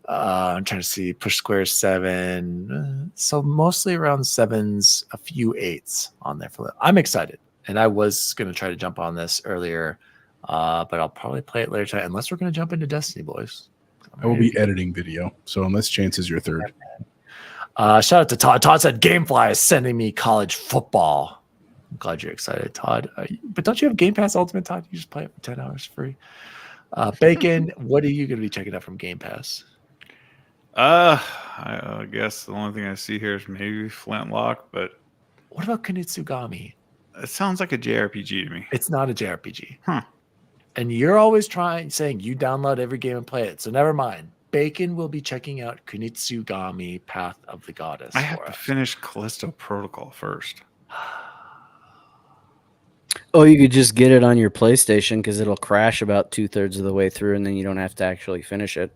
Speaker 1: I'm trying to see, Push Square 7. So mostly around 7s, a few 8s on there. I'm excited, and I was going to try to jump on this earlier, but I'll probably play it later tonight, unless we're going to jump into Destiny, boys.
Speaker 3: I will be editing video, so unless Chance is your third.
Speaker 1: Shout out to Todd. Todd said Gamefly is sending me college football. I'm glad you're excited, Todd. But don't you have Game Pass Ultimate, Todd? You just play it for 10 hours free. Bacon, what are you going to be checking out from Game Pass?
Speaker 4: I guess the only thing I see here is maybe Flintlock, but
Speaker 1: what about Kunitsugami?
Speaker 4: It sounds like a JRPG to me.
Speaker 1: It's not a JRPG.
Speaker 4: Huh.
Speaker 1: And you're always saying you download every game and play it. So never mind. Bacon will be checking out Kunitsugami, Path of the Goddess.
Speaker 4: I have to finish Callisto Protocol first.
Speaker 5: Oh, you could just get it on your PlayStation because it'll crash about 2/3 of the way through, and then you don't have to actually finish it.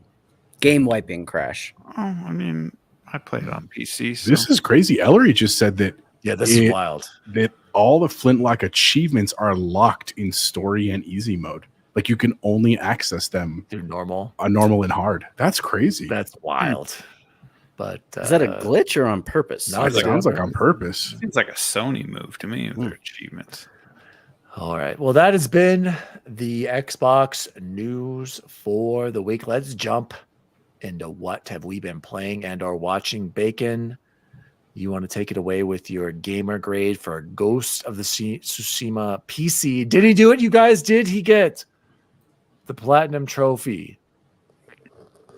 Speaker 5: Game wiping crash.
Speaker 4: Oh, I mean, I play it on PC. So.
Speaker 3: This is crazy. Ellery just said that.
Speaker 1: Yeah, this is wild.
Speaker 3: That all the Flintlock achievements are locked in story and easy mode. Like you can only access them
Speaker 1: through normal,
Speaker 3: normal and hard. That's crazy.
Speaker 1: That's wild. But
Speaker 5: is that a glitch or on purpose?
Speaker 3: No, it sounds like on purpose.
Speaker 4: Seems like a Sony move to me with their achievements.
Speaker 1: All right. Well, that has been the Xbox news for the week. Let's jump into what have we been playing and or watching. Bacon, you want to take it away with your gamer grade for Ghost of the Tsushima PC. Did he do it, you guys? Did he get the platinum trophy?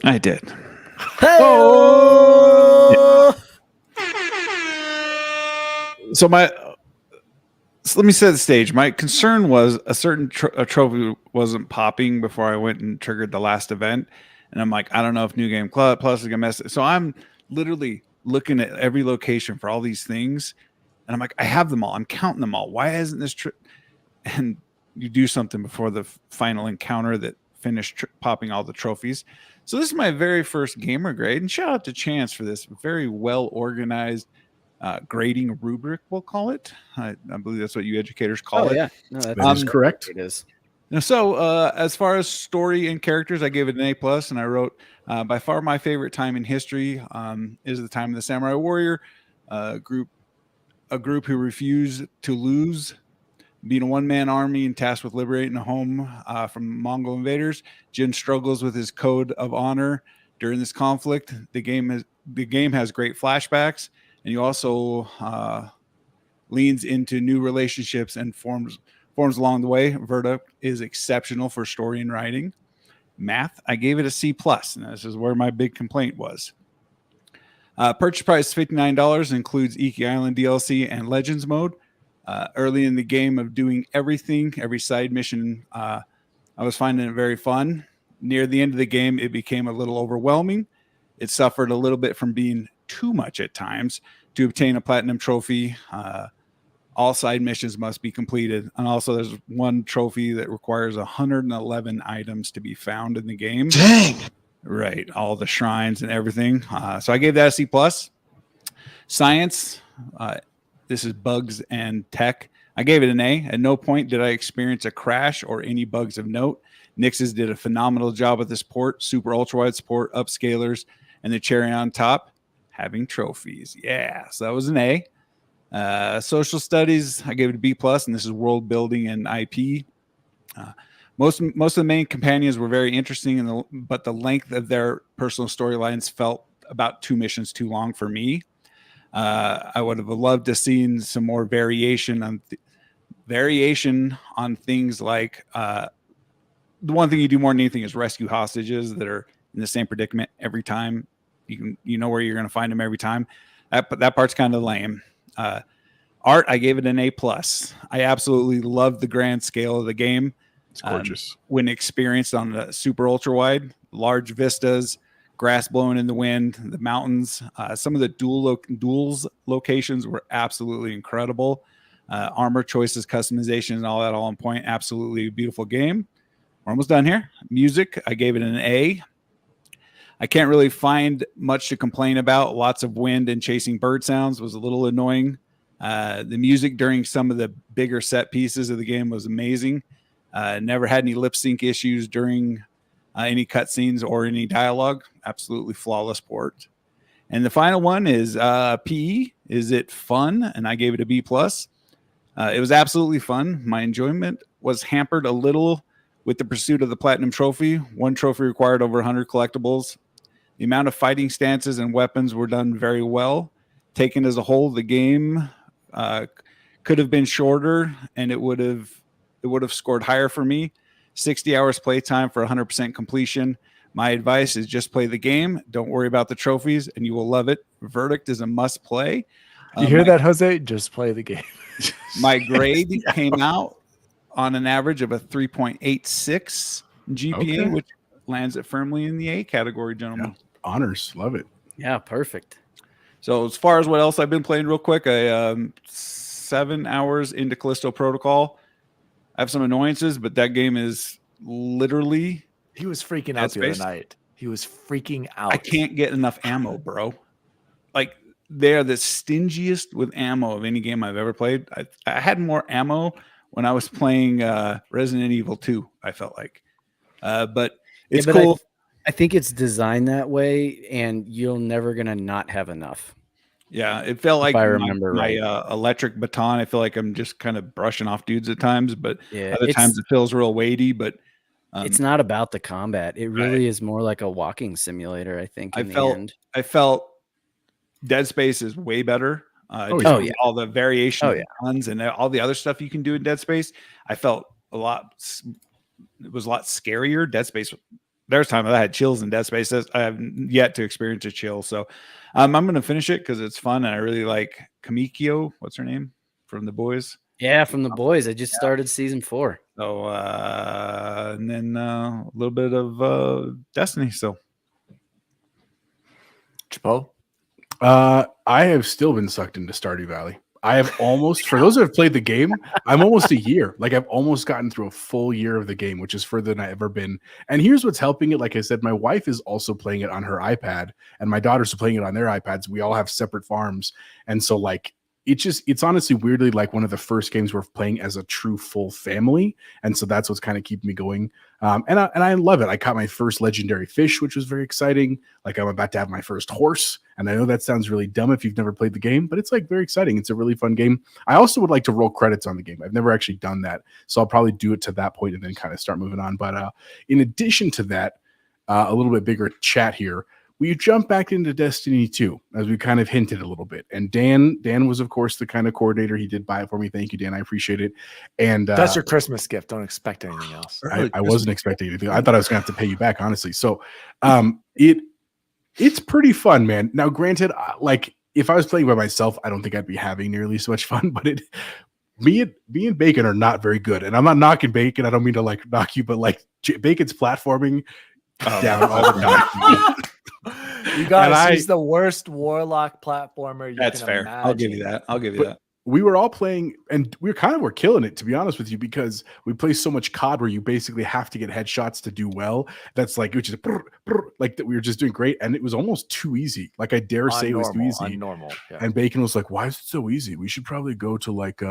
Speaker 4: I did.
Speaker 5: Hey!
Speaker 4: So let me set the stage. My concern was a certain trophy wasn't popping before I went and triggered the last event. And I'm like, I don't know if New Game Plus is going to mess it. So I'm literally looking at every location for all these things. And I'm like, I have them all. I'm counting them all. Why isn't this and you do something before the final encounter that finished popping all the trophies. So this is my very first gamer grade. And shout out to Chance for this very well organized grading rubric, we'll call it. I believe that's what you educators call it.
Speaker 5: Yeah, no,
Speaker 3: that is correct.
Speaker 5: It is.
Speaker 4: So as far as story and characters, I gave it an A+, and I wrote, by far my favorite time in history is the time of the Samurai Warrior, a group who refused to lose, being a one-man army and tasked with liberating a home from Mongol invaders. Jin struggles with his code of honor during this conflict. The game has great flashbacks, and you also leans into new relationships and forms along the way. Verdict is exceptional for story and writing. Math, I gave it a C+, and this is where my big complaint was. Purchase price $59, includes Iki Island DLC and Legends mode. Early in the game of doing everything, every side mission, I was finding it very fun. near the end of the game, it became a little overwhelming. It suffered a little bit from being too much at times. To obtain a platinum trophy, all side missions must be completed. And also there's one trophy that requires 111 items to be found in the game.
Speaker 1: Dang.
Speaker 4: Right. All the shrines and everything. So I gave that a C+. Science, this is bugs and tech. I gave it an A. At no point did I experience a crash or any bugs of note. Nix's did a phenomenal job with this port, super ultra wide support, upscalers, and the cherry on top, having trophies. Yeah, so that was an A. Social studies, I gave it a B+, and this is world building and IP. Most of the main companions were very interesting, but the length of their personal storylines felt about 2 missions too long for me. I would have loved to seen some more variation on things like the one thing you do more than anything is rescue hostages that are in the same predicament every time. You know where you're going to find them every time. That part's kind of lame. Art, I gave it an A+. I absolutely loved the grand scale of the game.
Speaker 3: It's gorgeous.
Speaker 4: When experienced on the super ultra wide, large vistas, grass blowing in the wind, the mountains. Some of the duels locations were absolutely incredible. Armor choices, customization, and all that all on point. Absolutely beautiful game. We're almost done here. Music, I gave it an A. I can't really find much to complain about. Lots of wind and chasing bird sounds was a little annoying. The music during some of the bigger set pieces of the game was amazing. Never had any lip sync issues during any cutscenes or any dialogue. Absolutely flawless port. And the final one is PE. Is it fun? And I gave it a B+. It was absolutely fun. My enjoyment was hampered a little with the pursuit of the platinum trophy. One trophy required over 100 collectibles. The amount of fighting stances and weapons were done very well. Taken as a whole, the game could have been shorter, and it would have scored higher for me. 60 hours playtime for 100% completion. My advice is just play the game. Don't worry about the trophies, and you will love it. Verdict is a must play.
Speaker 1: You hear that, Jose? Just play the game.
Speaker 4: My grade came out on an average of a 3.86 GPA, which lands it firmly in the A category, gentlemen.
Speaker 3: Yeah. Honors. Love it.
Speaker 5: Yeah, perfect.
Speaker 4: So as far as what else I've been playing real quick, I 7 hours into Callisto Protocol. I have some annoyances, but that game is literally...
Speaker 1: He was freaking out the other night. He was freaking out.
Speaker 4: I can't get enough ammo, bro. Like, they're the stingiest with ammo of any game I've ever played. I had more ammo when I was playing Resident Evil 2, I felt like. But it's cool.
Speaker 5: I think it's designed that way, and you're never going to not have enough.
Speaker 4: Yeah, it felt like
Speaker 5: I remember
Speaker 4: my electric baton. I feel like I'm just kind of brushing off dudes at times, but other times it feels real weighty. But
Speaker 5: it's not about the combat. It really is more like a walking simulator, I think.
Speaker 4: I felt Dead Space is way better. All the variation of guns and all the other stuff you can do in Dead Space. I felt it was a lot scarier. Dead Space. There's times I had chills in Dead Space. I have yet to experience a chill. So I'm going to finish it because it's fun. And I really like Kamikyo. What's her name? From The Boys.
Speaker 5: Yeah, from The Boys. I just started season 4.
Speaker 4: So, and then a little bit of Destiny. So,
Speaker 1: Chapo?
Speaker 3: I have still been sucked into Stardew Valley. I have almost, for those who have played the game, I'm almost a year. Like, I've almost gotten through a full year of the game, which is further than I've ever been. And here's what's helping it. Like I said, my wife is also playing it on her iPad, and my daughters are playing it on their iPads. We all have separate farms. And so, like, it's honestly weirdly like one of the first games we're playing as a true full family. And so that's what's kind of keeping me going. And I love it. I caught my first legendary fish, which was very exciting. Like, I'm about to have my first horse. And I know that sounds really dumb if you've never played the game, but it's like very exciting. It's a really fun game. I also would like to roll credits on the game. I've never actually done that. So I'll probably do it to that point and then kind of start moving on. But in addition to that, a little bit bigger chat here. We jump back into Destiny 2, as we kind of hinted a little bit. And Dan was, of course, the kind of coordinator. He did buy it for me. Thank you, Dan. I appreciate it. And
Speaker 1: that's your Christmas gift. Don't expect anything else.
Speaker 3: I wasn't expecting anything. I thought I was going to have to pay you back, honestly. So it's pretty fun, man. Now, granted, like, if I was playing by myself, I don't think I'd be having nearly so much fun. But me and Bacon are not very good. And I'm not knocking Bacon. I don't mean to, like, knock you, but, like, Bacon's platforming down all the time.
Speaker 1: You guys, he's the worst warlock platformer.
Speaker 4: That's fair.
Speaker 1: Imagine.
Speaker 4: I'll give you that. I'll give you that.
Speaker 3: We were all playing, and we were killing it, to be honest with you, because we play so much COD where you basically have to get headshots to do well. That's like, which is like that. We were just doing great, and it was almost too easy. Like, I dare say it was too easy.
Speaker 1: Normal. Yeah.
Speaker 3: And Bacon was like, "Why is it so easy? We should probably go to like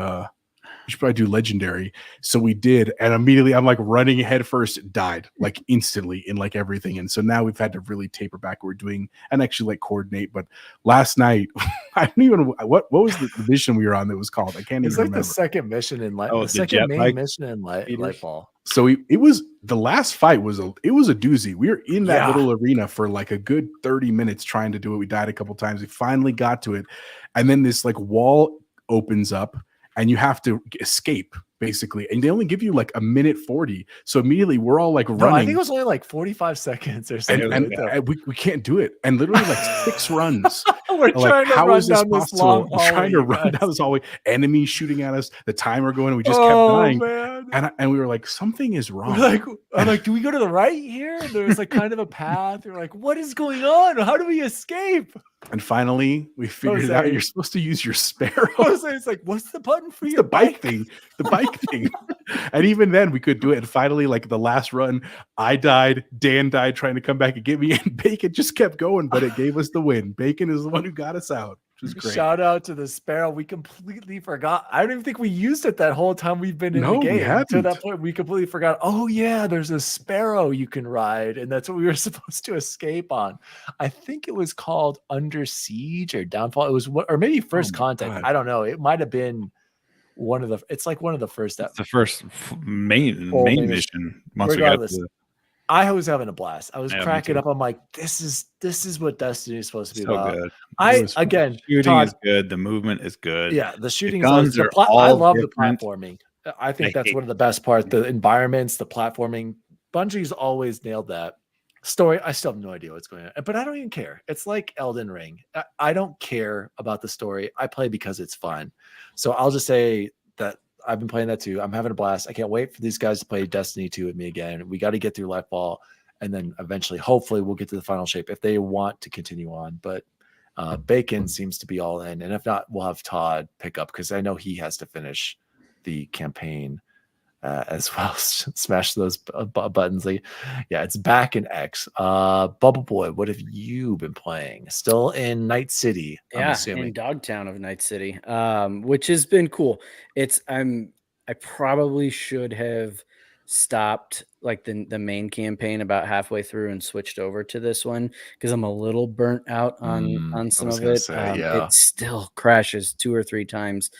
Speaker 3: we should probably do legendary." So we did, and immediately I'm like running head first, died like instantly in like everything. And so now we've had to really taper back. We're doing and actually like coordinate. But last night, I don't even what was the mission we were on that was called? I can't even remember.
Speaker 1: It's like the second mission in light.
Speaker 4: Oh,
Speaker 1: the second main mission in Lightfall.
Speaker 3: So it was the last fight was a doozy. We were in that little arena for like a good 30 minutes trying to do it. We died a couple times. We finally got to it, and then this like wall opens up. And you have to escape, basically. And they only give you like a minute 40. So immediately we're all like running.
Speaker 1: I think it was only like 45 seconds or something.
Speaker 3: And we can't do it. And literally like 6 runs.
Speaker 1: We're trying to run down this long hallway.
Speaker 3: We're trying to run down this hallway. Enemies shooting at us. The timer going. And we just kept dying. Man. And we were like, something is wrong.
Speaker 1: I'm like, do we go to the right here? And there was like kind of a path. We're like, what is going on? How do we escape?
Speaker 3: And finally, we figured it out. You're supposed to use your sparrow.
Speaker 1: It's like, what's the button for your
Speaker 3: bike thing? The bike thing. And even then, we could do it. And finally, like the last run, I died. Dan died trying to come back and get me. And Bacon just kept going, but it gave us the win. Bacon is the one who got us out. Which is great. Shout
Speaker 1: out to the sparrow. We completely forgot. I don't even think we used it that whole time we've been in the game. To that point, we completely forgot. Oh yeah, there's a sparrow you can ride, and that's what we were supposed to escape on. I think it was called Under Siege or Downfall. It was, or maybe First Contact. God. I don't know. It might have been one of the. It's like one of the first.
Speaker 4: It's the first main mission. Once
Speaker 1: regardless, we got to I was having a blast. I was cracking up. I'm like, this is what Destiny is supposed to be about.
Speaker 4: Good.
Speaker 1: Again,
Speaker 4: shooting Todd, is good. The movement is good.
Speaker 1: Yeah, the shooting is good. I love the platforming. I think that's one of the best parts. The environments, the platforming. Bungie's always nailed that. Story, I still have no idea what's going on, but I don't even care. It's like Elden Ring. I don't care about the story. I play because it's fun. So I'll just say that I've been playing that too. I'm having a blast. I can't wait for these guys to play Destiny 2 with me again. We got to get through Lightfall, and then eventually, hopefully, we'll get to the final shape if they want to continue on. But Bacon seems to be all in, and if not, we'll have Todd pick up because I know he has to finish the campaign as well. Smash those buttons. Yeah, it's back in X. Bubble Boy, what have you been playing? Still in Night City?
Speaker 5: I'm assuming. In Dogtown of Night City, which has been cool. I probably should have stopped like the main campaign about halfway through and switched over to this one because I'm a little burnt out on some of it. It still crashes 2 or 3 times.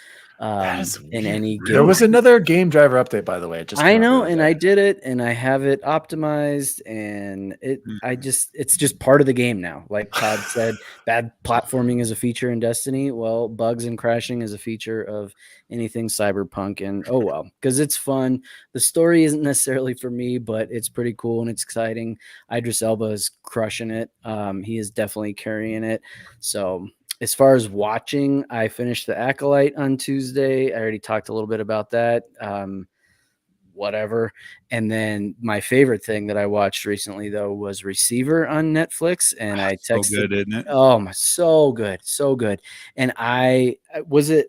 Speaker 5: In any game.
Speaker 1: There was another game driver update, by the way.
Speaker 5: I know, and I did it, and I have it optimized, and it's just part of the game now. Like Todd said, bad platforming is a feature in Destiny. Well, bugs and crashing is a feature of anything Cyberpunk, and oh well, because it's fun. The story isn't necessarily for me, but it's pretty cool and it's exciting. Idris Elba is crushing it. He is definitely carrying it. So. As far as watching, I finished The Acolyte on Tuesday. I already talked a little bit about that. Whatever. And then my favorite thing that I watched recently, though, was Receiver on Netflix. And I texted.
Speaker 4: So good, isn't it?
Speaker 5: Oh, my, so good. So good. And was it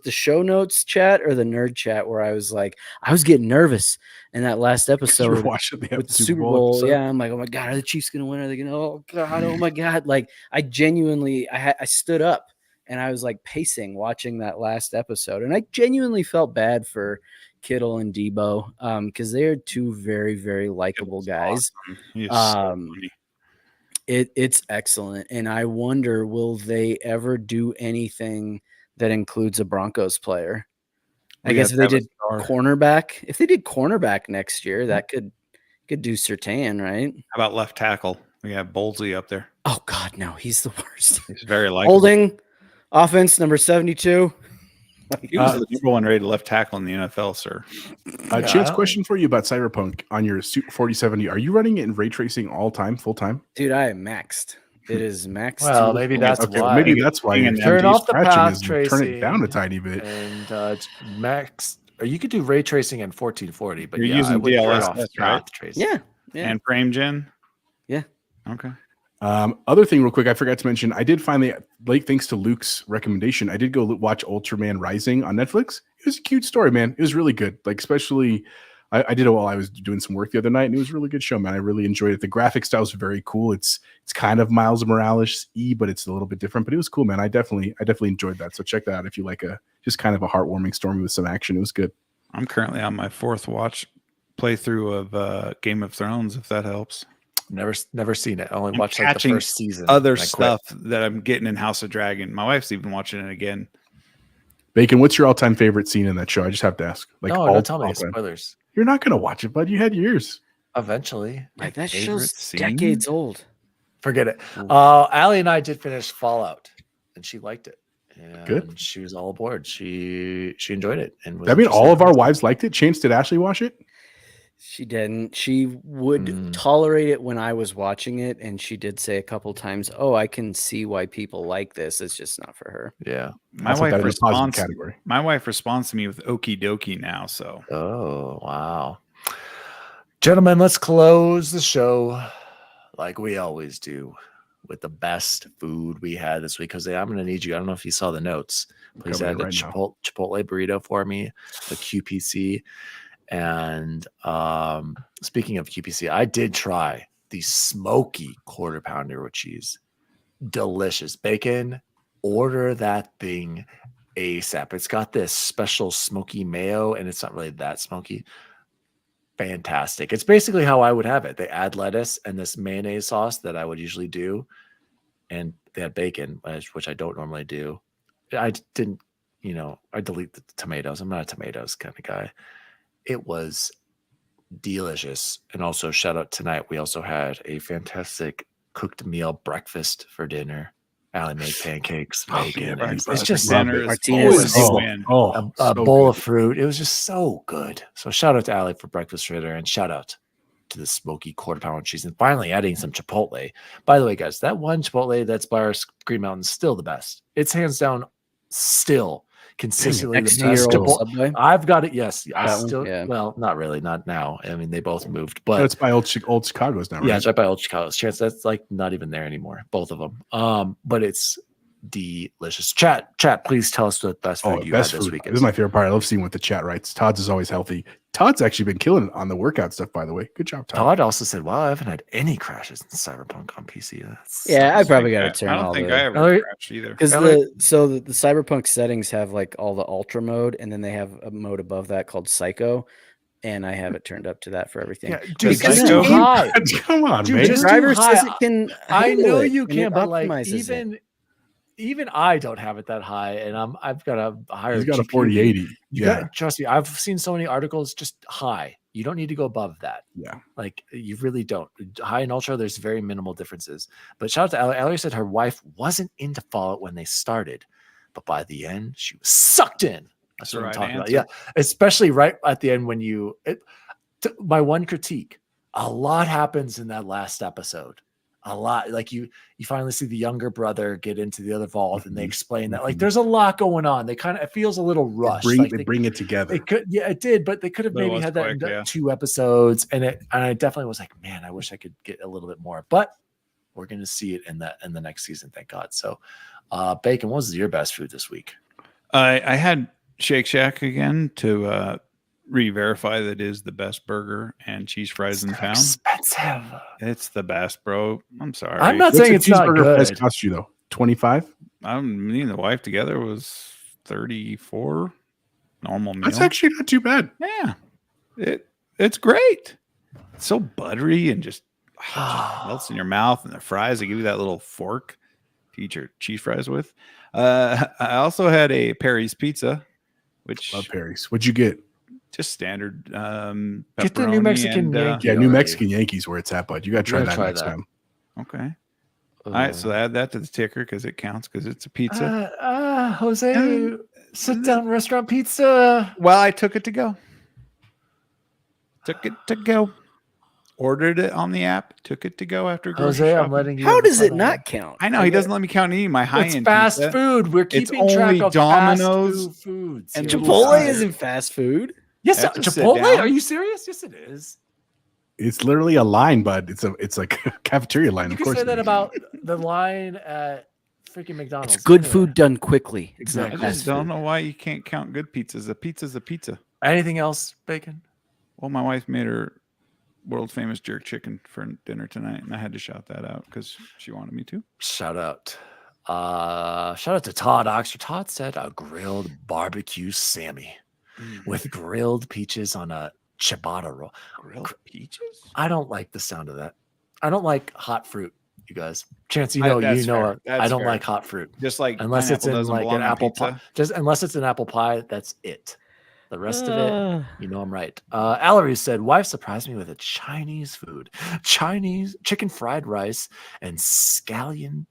Speaker 5: the show notes chat or the nerd chat where I was like, I was getting nervous in that last episode with the Super Bowl. Episode. Yeah, I'm like, oh my God, are the Chiefs going to win? Are they going to? Oh God, oh my God. Like I genuinely, I stood up and I was like pacing watching that last episode. And I genuinely felt bad for Kittle and Debo because they are 2 very, very likable guys. Awesome. It's excellent. And I wonder, will they ever do anything that includes a Broncos player? I guess if they did cornerback next year, that could do Surtain, right?
Speaker 4: How about left tackle? We have Bowlesy up there.
Speaker 5: Oh God, no, he's the worst.
Speaker 4: He's very likable.
Speaker 5: Holding offense number 72.
Speaker 4: He was the number 1 rated left tackle in the NFL, sir.
Speaker 3: Chance, question for you about Cyberpunk on your Super 4070. Are you running it in ray tracing all time, full time?
Speaker 5: Dude, I am maxed. It is maxed.
Speaker 1: Well, maybe that's why.
Speaker 3: Maybe that's why.
Speaker 1: Turn off the path tracing.
Speaker 3: Turn it down a tiny bit.
Speaker 1: And max. Or you could do ray tracing in 1440, but
Speaker 4: you're using DLSS, right?
Speaker 1: Tracing.
Speaker 5: Yeah,
Speaker 4: And frame gen.
Speaker 5: Yeah.
Speaker 4: Okay.
Speaker 3: Other thing real quick, I forgot to mention, I did finally, like, thanks to Luke's recommendation, I did go watch Ultraman Rising on Netflix. It was a cute story, man. It was really good. Like, especially, I did it while I was doing some work the other night, and it was a really good show, man. I really enjoyed it. The graphic style is very cool. It's kind of Miles Morales-y, but it's a little bit different. But it was cool, man. I definitely enjoyed that. So check that out if you like just kind of a heartwarming story with some action. It was good.
Speaker 4: I'm currently on my 4th playthrough of Game of Thrones, if that helps.
Speaker 1: Never seen it. I only watched like the first season.
Speaker 4: Other stuff that I'm getting in House of Dragon. My wife's even watching it again.
Speaker 3: Bacon, what's your all-time favorite scene in that show? I just have to ask. Like,
Speaker 1: no, don't tell me spoilers.
Speaker 3: You're not gonna watch it, bud. You had years.
Speaker 1: Eventually.
Speaker 5: Like, that show's decades old.
Speaker 1: Forget it. Allie and I did finish Fallout, and she liked it. And
Speaker 3: good.
Speaker 1: She was all aboard. She enjoyed it. And
Speaker 3: I mean, all of our wives liked it. Chance, did Ashley watch it?
Speaker 5: She didn't. She would tolerate it when I was watching it, and she did say a couple times, "Oh, I can see why people like this. It's just not for her."
Speaker 1: Yeah,
Speaker 4: my wife responds to me with "okie dokie" now. So,
Speaker 1: oh wow, gentlemen, let's close the show like we always do with the best food we had this week. Because I'm going to need you. I don't know if you saw the notes. Please add the Chipotle burrito for me, the QPC. And speaking of QPC, I did try the smoky quarter pounder with cheese. Delicious. Bacon, order that thing ASAP. It's got this special smoky mayo, and it's not really that smoky. Fantastic. It's basically how I would have it. They add lettuce and this mayonnaise sauce that I would usually do, and they had bacon, which I don't normally do. I didn't, I delete the tomatoes. I'm not a tomatoes kind of guy. It was delicious. And also, shout out tonight, we also had a fantastic cooked meal breakfast for dinner. Allie made pancakes, bacon. It's just
Speaker 4: dinner.
Speaker 1: A bowl of fruit. It was just so good. So shout out to Allie for breakfast for dinner, and shout out to the smoky quarter pound cheese, and finally adding some Chipotle. By the way, guys, that one Chipotle that's by our Green Mountain is still the best. It's hands down still consistently the best Chipotle. I've got it. Yes, well, not really, not now. I mean, they both moved, but
Speaker 3: it's by old Chicago's now, right?
Speaker 1: Yeah, it's right by old Chicago's. Chance, that's like not even there anymore, both of them. But it's delicious. Chat, please tell us the best food you had this weekend.
Speaker 3: This is my favorite part. I love seeing what the chat writes. Todd's is always healthy. Todd's actually been killing it on the workout stuff, by the way. Good job, Todd.
Speaker 1: Todd also said, "Wow, I haven't had any crashes in Cyberpunk on PC."
Speaker 5: I probably got to turn.
Speaker 4: I don't think I ever crashed either.
Speaker 5: Because the Cyberpunk settings have like all the ultra mode, and then they have a mode above that called Psycho, and I have it turned up to that for everything.
Speaker 1: Yeah, dude, just too high.
Speaker 3: Come on,
Speaker 5: dude,
Speaker 3: man.
Speaker 5: Just driver says it can.
Speaker 1: I know you can, but like even I don't have it that high, and I've got a higher.
Speaker 3: He's got a 4080.
Speaker 1: Trust me, I've seen so many articles just high. You don't need to go above that.
Speaker 3: Yeah,
Speaker 1: like you really don't. High and ultra, there's very minimal differences. But shout out to Allie. Allie said her wife wasn't into Fallout when they started, but by the end, she was sucked in. That's what I'm talking about. Yeah, especially right at the end when my one critique, a lot happens in that last episode. A lot, like you finally see the younger brother get into the other vault, and they explain that like there's a lot going on. They it feels a little rushed.
Speaker 3: They bring it together.
Speaker 1: It did, but they could have maybe had that in 2 episodes, and I definitely was like, man, I wish I could get a little bit more. But we're gonna see it in the next season, thank God. So, Bacon, what was your best food this week?
Speaker 4: I had Shake Shack again to re-verify that it is the best burger and cheese fries in town.
Speaker 1: Expensive.
Speaker 4: It's the best, bro. I'm sorry.
Speaker 1: I'm not saying it's not good.
Speaker 3: Price cost you though? 25.
Speaker 4: Me and the wife together was 34. Normal meal.
Speaker 3: That's actually not too bad.
Speaker 4: Yeah, it's great. It's so buttery and just melts in your mouth, and the fries, they give you that little fork to eat your cheese fries with. I also had a Perry's pizza, which
Speaker 3: love Perry's. What'd you get?
Speaker 4: Just standard.
Speaker 1: Get the New Mexican Yankee.
Speaker 3: New Mexican Yankees where it's at, bud. You got to try that next time.
Speaker 4: Okay. All right, so add that to the ticker because it counts because it's a pizza.
Speaker 1: Jose, sit down restaurant pizza.
Speaker 4: Well, I took it to go. Ordered it on the app. Took it to go after
Speaker 1: Jose,
Speaker 4: shopping.
Speaker 1: I'm letting you.
Speaker 5: How does it not count?
Speaker 4: I know he doesn't let me count any of my high-end.
Speaker 1: It's fast
Speaker 4: pizza.
Speaker 1: food. We're keeping track of
Speaker 4: Domino's
Speaker 1: fast foods.
Speaker 5: And Chipotle isn't fast food.
Speaker 1: Yes, Chipotle. Are you serious? Yes, it is.
Speaker 3: It's literally a line, bud. It's like a cafeteria line.
Speaker 1: You
Speaker 3: of
Speaker 1: can
Speaker 3: course.
Speaker 1: say that about the line at freaking McDonald's.
Speaker 5: It's good food done quickly.
Speaker 1: Exactly.
Speaker 4: I just don't know why you can't count good pizzas. A pizza's a pizza.
Speaker 1: Anything else, Bacon?
Speaker 4: Well, my wife made her world famous jerk chicken for dinner tonight, and I had to shout that out because she wanted me to.
Speaker 1: Shout out. Shout out to Todd Oxford. Todd said a grilled barbecue Sammy with grilled peaches on a ciabatta roll.
Speaker 4: Grilled peaches?
Speaker 1: I don't like the sound of that. I don't like hot fruit, you guys. Chance,
Speaker 4: Fair.
Speaker 1: I don't like hot fruit.
Speaker 4: Just like
Speaker 1: unless it's in like an apple
Speaker 4: pie.
Speaker 1: pie. Just unless it's an apple pie, that's it. The rest of it, I'm right. Allery said, wife surprised me with a Chinese food. Chinese chicken fried rice and scallion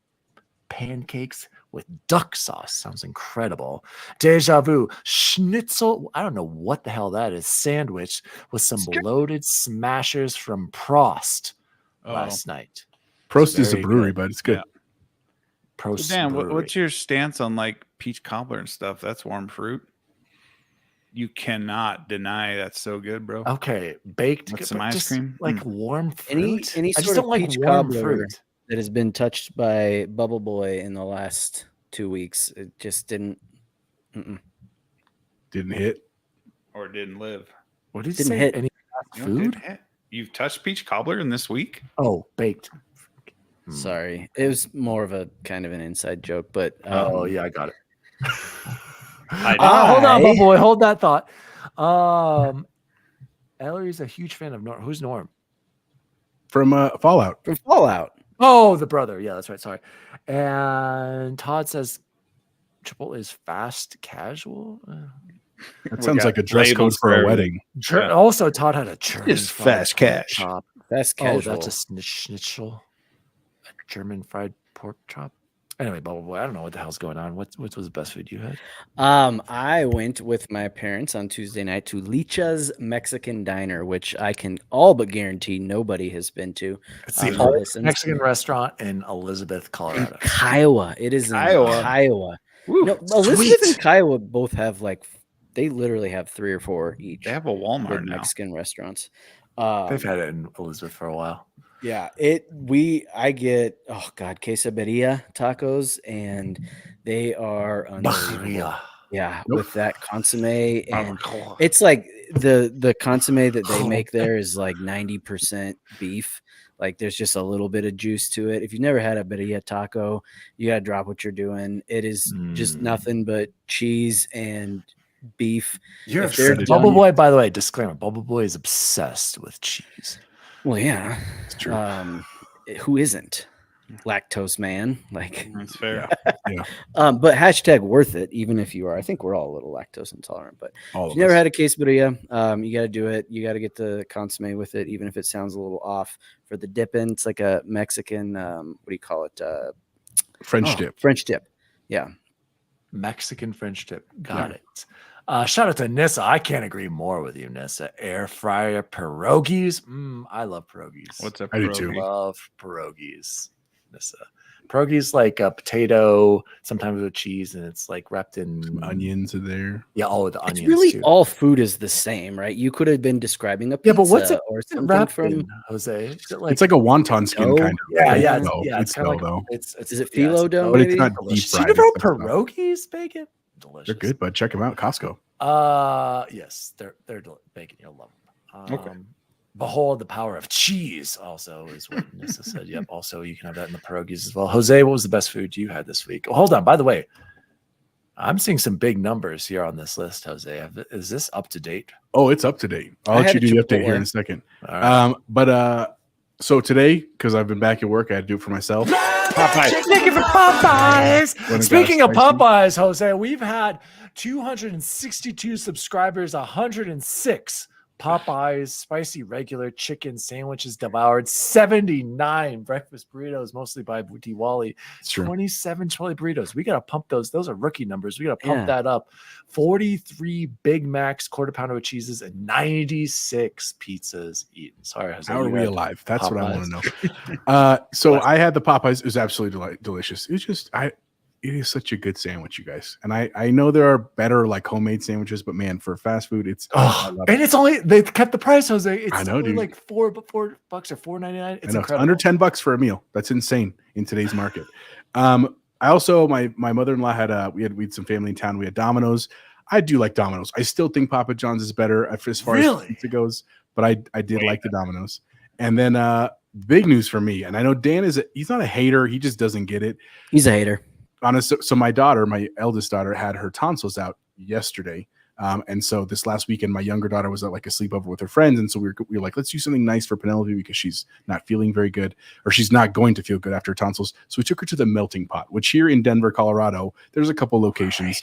Speaker 1: pancakes with duck sauce. Sounds incredible. Deja vu. Schnitzel. I don't know what the hell that is. Sandwich with some bloated smashers from Prost last night.
Speaker 3: Prost is a brewery, but it's good.
Speaker 4: Yeah.
Speaker 1: Prost.
Speaker 4: So Dan,
Speaker 1: brewery.
Speaker 4: what's your stance on like peach cobbler and stuff? That's warm fruit. You cannot deny that's so good, bro.
Speaker 1: Okay, baked
Speaker 4: with some ice cream,
Speaker 1: like warm fruit.
Speaker 5: Any
Speaker 1: I
Speaker 5: sort
Speaker 1: just don't
Speaker 5: of
Speaker 1: like
Speaker 5: peach
Speaker 1: warm
Speaker 5: cobbler
Speaker 1: fruit
Speaker 5: that has been touched by Bubble Boy in the last 2 weeks. It just didn't.
Speaker 3: Didn't hit
Speaker 4: or didn't live.
Speaker 1: What did you
Speaker 5: Didn't
Speaker 1: say?
Speaker 5: hit.
Speaker 1: Any food?
Speaker 4: You've touched peach cobbler in this week?
Speaker 1: Oh, baked.
Speaker 5: Sorry, it was more of a kind of an inside joke, but
Speaker 1: Oh yeah, I got it.
Speaker 5: I-
Speaker 1: Hold on, my boy. Hold that thought. Ellery's a huge fan of Norm. Who's Norm?
Speaker 3: from Fallout.
Speaker 5: from Fallout.
Speaker 1: Oh, the brother. Yeah, that's right. Sorry. And Todd says Chipotle is fast casual.
Speaker 3: That sounds like a dress code for a wedding.
Speaker 1: Also, Todd had a German
Speaker 4: Just fast cash.
Speaker 1: chop.
Speaker 5: Fast
Speaker 1: Oh,
Speaker 5: casual.
Speaker 1: that's a schnitzel. A German fried pork chop. Anyway, Bubble Boy, I don't know what the hell's going on. What was the best food you had?
Speaker 5: I went with my parents on Tuesday night to Licha's Mexican Diner, which I can all but guarantee nobody has been to.
Speaker 1: It's the oldest Mexican restaurant in Elizabeth, Colorado.
Speaker 5: Kiowa. It is in Kiowa. No, Elizabeth and Kiowa both have they literally have 3 or 4 each.
Speaker 4: They have a Walmart now.
Speaker 5: Mexican restaurants.
Speaker 1: They've had it in Elizabeth for a while.
Speaker 5: Yeah, I get quesadilla tacos, and they are unbelievable. Yeah, with that consomme, and it's like the consomme that they make there is like 90% beef. Like there's just a little bit of juice to it. If you've never had a birria taco, you gotta drop what you're doing. It is just nothing but cheese and beef.
Speaker 1: Bubble Boy, by the way, disclaimer: Bubble Boy is obsessed with cheese.
Speaker 5: Well, yeah,
Speaker 3: it's true.
Speaker 5: Who isn't? Lactose man,
Speaker 4: that's fair.
Speaker 3: Yeah.
Speaker 5: But hashtag worth it, even if you are. I think we're all a little lactose intolerant, but if you've never had a quesadilla, you got to do it. You got to get the consomme with it, even if it sounds a little off. For the dipping, it's like a Mexican, what do you call it?
Speaker 3: French dip.
Speaker 5: French dip. Yeah.
Speaker 1: Mexican French dip. Got it. Shout out to Nissa. I can't agree more with you, Nissa. Air fryer pierogies. I love pierogies.
Speaker 4: What's a pierogi?
Speaker 3: I do too.
Speaker 1: Love pierogies. Nissa. Pierogies like a potato, sometimes with cheese, and it's like wrapped in
Speaker 3: Some onions in there.
Speaker 1: Yeah, the onions.
Speaker 5: It's really
Speaker 1: too.
Speaker 5: all food is the same, right? You could have been describing a pizza
Speaker 1: but what's it
Speaker 5: or something
Speaker 1: wrapped
Speaker 5: from
Speaker 1: in, Jose? Is it
Speaker 3: It's like a wonton skin kind of.
Speaker 1: Yeah.
Speaker 3: It's
Speaker 1: kind of
Speaker 3: though.
Speaker 1: It's
Speaker 5: Is it phyllo dough?
Speaker 3: But it's
Speaker 5: maybe?
Speaker 3: not deep
Speaker 1: delicious.
Speaker 3: fried.
Speaker 1: You never had
Speaker 3: It's stuff.
Speaker 1: pierogies, Bacon? Delicious.
Speaker 3: They're good, but check them out. Costco.
Speaker 1: Yes, they're Bacon. You'll love them.
Speaker 4: Okay.
Speaker 1: Behold the power of cheese. Also, is what Nissa said. Yep. Also, you can have that in the pierogies as well. Jose, what was the best food you had this week? Oh, hold on. By the way, I'm seeing some big numbers here on this list, Jose. Is this up to date?
Speaker 3: Oh, it's up to date. I'll let you do the update here in a second.
Speaker 1: All right.
Speaker 3: So today, because I've been back at work, I had to do it for myself.
Speaker 1: Popeyes. Thank you for Popeyes. Speaking of Popeyes, Jose, we've had 262 subscribers, 106 Popeyes spicy regular chicken sandwiches devoured, 79 breakfast burritos, mostly by DWALLY, 27 chili burritos. We got to pump those. Those are rookie numbers. We got to pump that up. 43 Big Macs, quarter pounder with cheeses, and 96 pizzas eaten. Sorry, Jose.
Speaker 3: How are we alive? That's Popeyes. What I want to know. So I had the Popeyes. It was absolutely delicious. It was just it is such a good sandwich, you guys. And I know there are better like homemade sandwiches, but man, for fast food, it's
Speaker 1: it's only they kept the price, Jose. It's
Speaker 3: I know,
Speaker 1: only
Speaker 3: dude.
Speaker 1: like $4 or $4.99. It's incredible.
Speaker 3: Under $10 for a meal. That's insane in today's market. I also my mother-in-law had we had some family in town. We had Domino's. I do like Domino's. I still think Papa John's is better as far as pizza goes, but I did like the Domino's. And then big news for me, and I know Dan he's not a hater, he just doesn't get it.
Speaker 5: He's a hater.
Speaker 3: So my daughter, my eldest daughter, had her tonsils out yesterday. And so this last weekend, my younger daughter was at like a sleepover with her friends. And so we were like, let's do something nice for Penelope because she's not feeling very good, or she's not going to feel good after her tonsils. So we took her to the Melting Pot, which here in Denver, Colorado, there's a couple locations.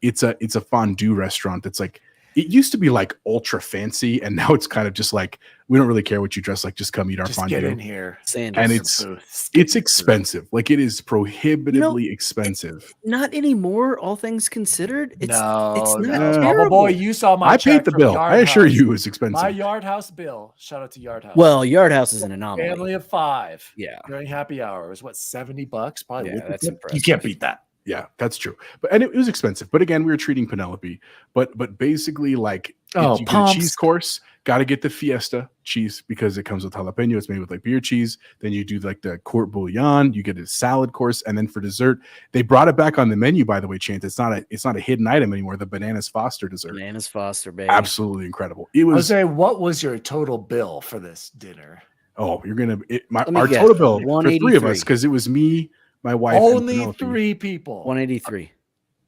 Speaker 3: It's a fondue restaurant that's like, it used to be like ultra fancy, and now it's kind of just like, we don't really care what you dress like, just come eat our fondue.
Speaker 1: Get in here.
Speaker 3: And it's expensive. Like, it is prohibitively expensive.
Speaker 5: Not anymore, all things considered. It's not
Speaker 1: terrible. Boy, you saw my
Speaker 3: I paid the bill. I assure you it was expensive.
Speaker 1: My Yard House bill. Shout out to Yard House.
Speaker 5: Well, Yard House is an anomaly.
Speaker 1: Family of 5.
Speaker 5: Yeah.
Speaker 1: During happy hour. It was what, $70? Probably.
Speaker 5: Yeah, that's impressive.
Speaker 1: You can't beat that.
Speaker 3: Yeah, that's true. And it was expensive. But again, we were treating Penelope. But basically, like, if you get a cheese course, got to get the Fiesta cheese because it comes with jalapeno. It's made with like beer cheese. Then you do like the court bouillon. You get a salad course, and then for dessert, they brought it back on the menu. By the way, Chance, it's not a hidden item anymore. The Bananas Foster dessert.
Speaker 5: Bananas Foster, baby.
Speaker 3: Absolutely incredible. It was.
Speaker 1: I was saying, what was your total bill for this dinner?
Speaker 3: Oh, you're gonna our total bill for 3 of us, because it was me, my wife,
Speaker 1: only 3 people.
Speaker 5: 183.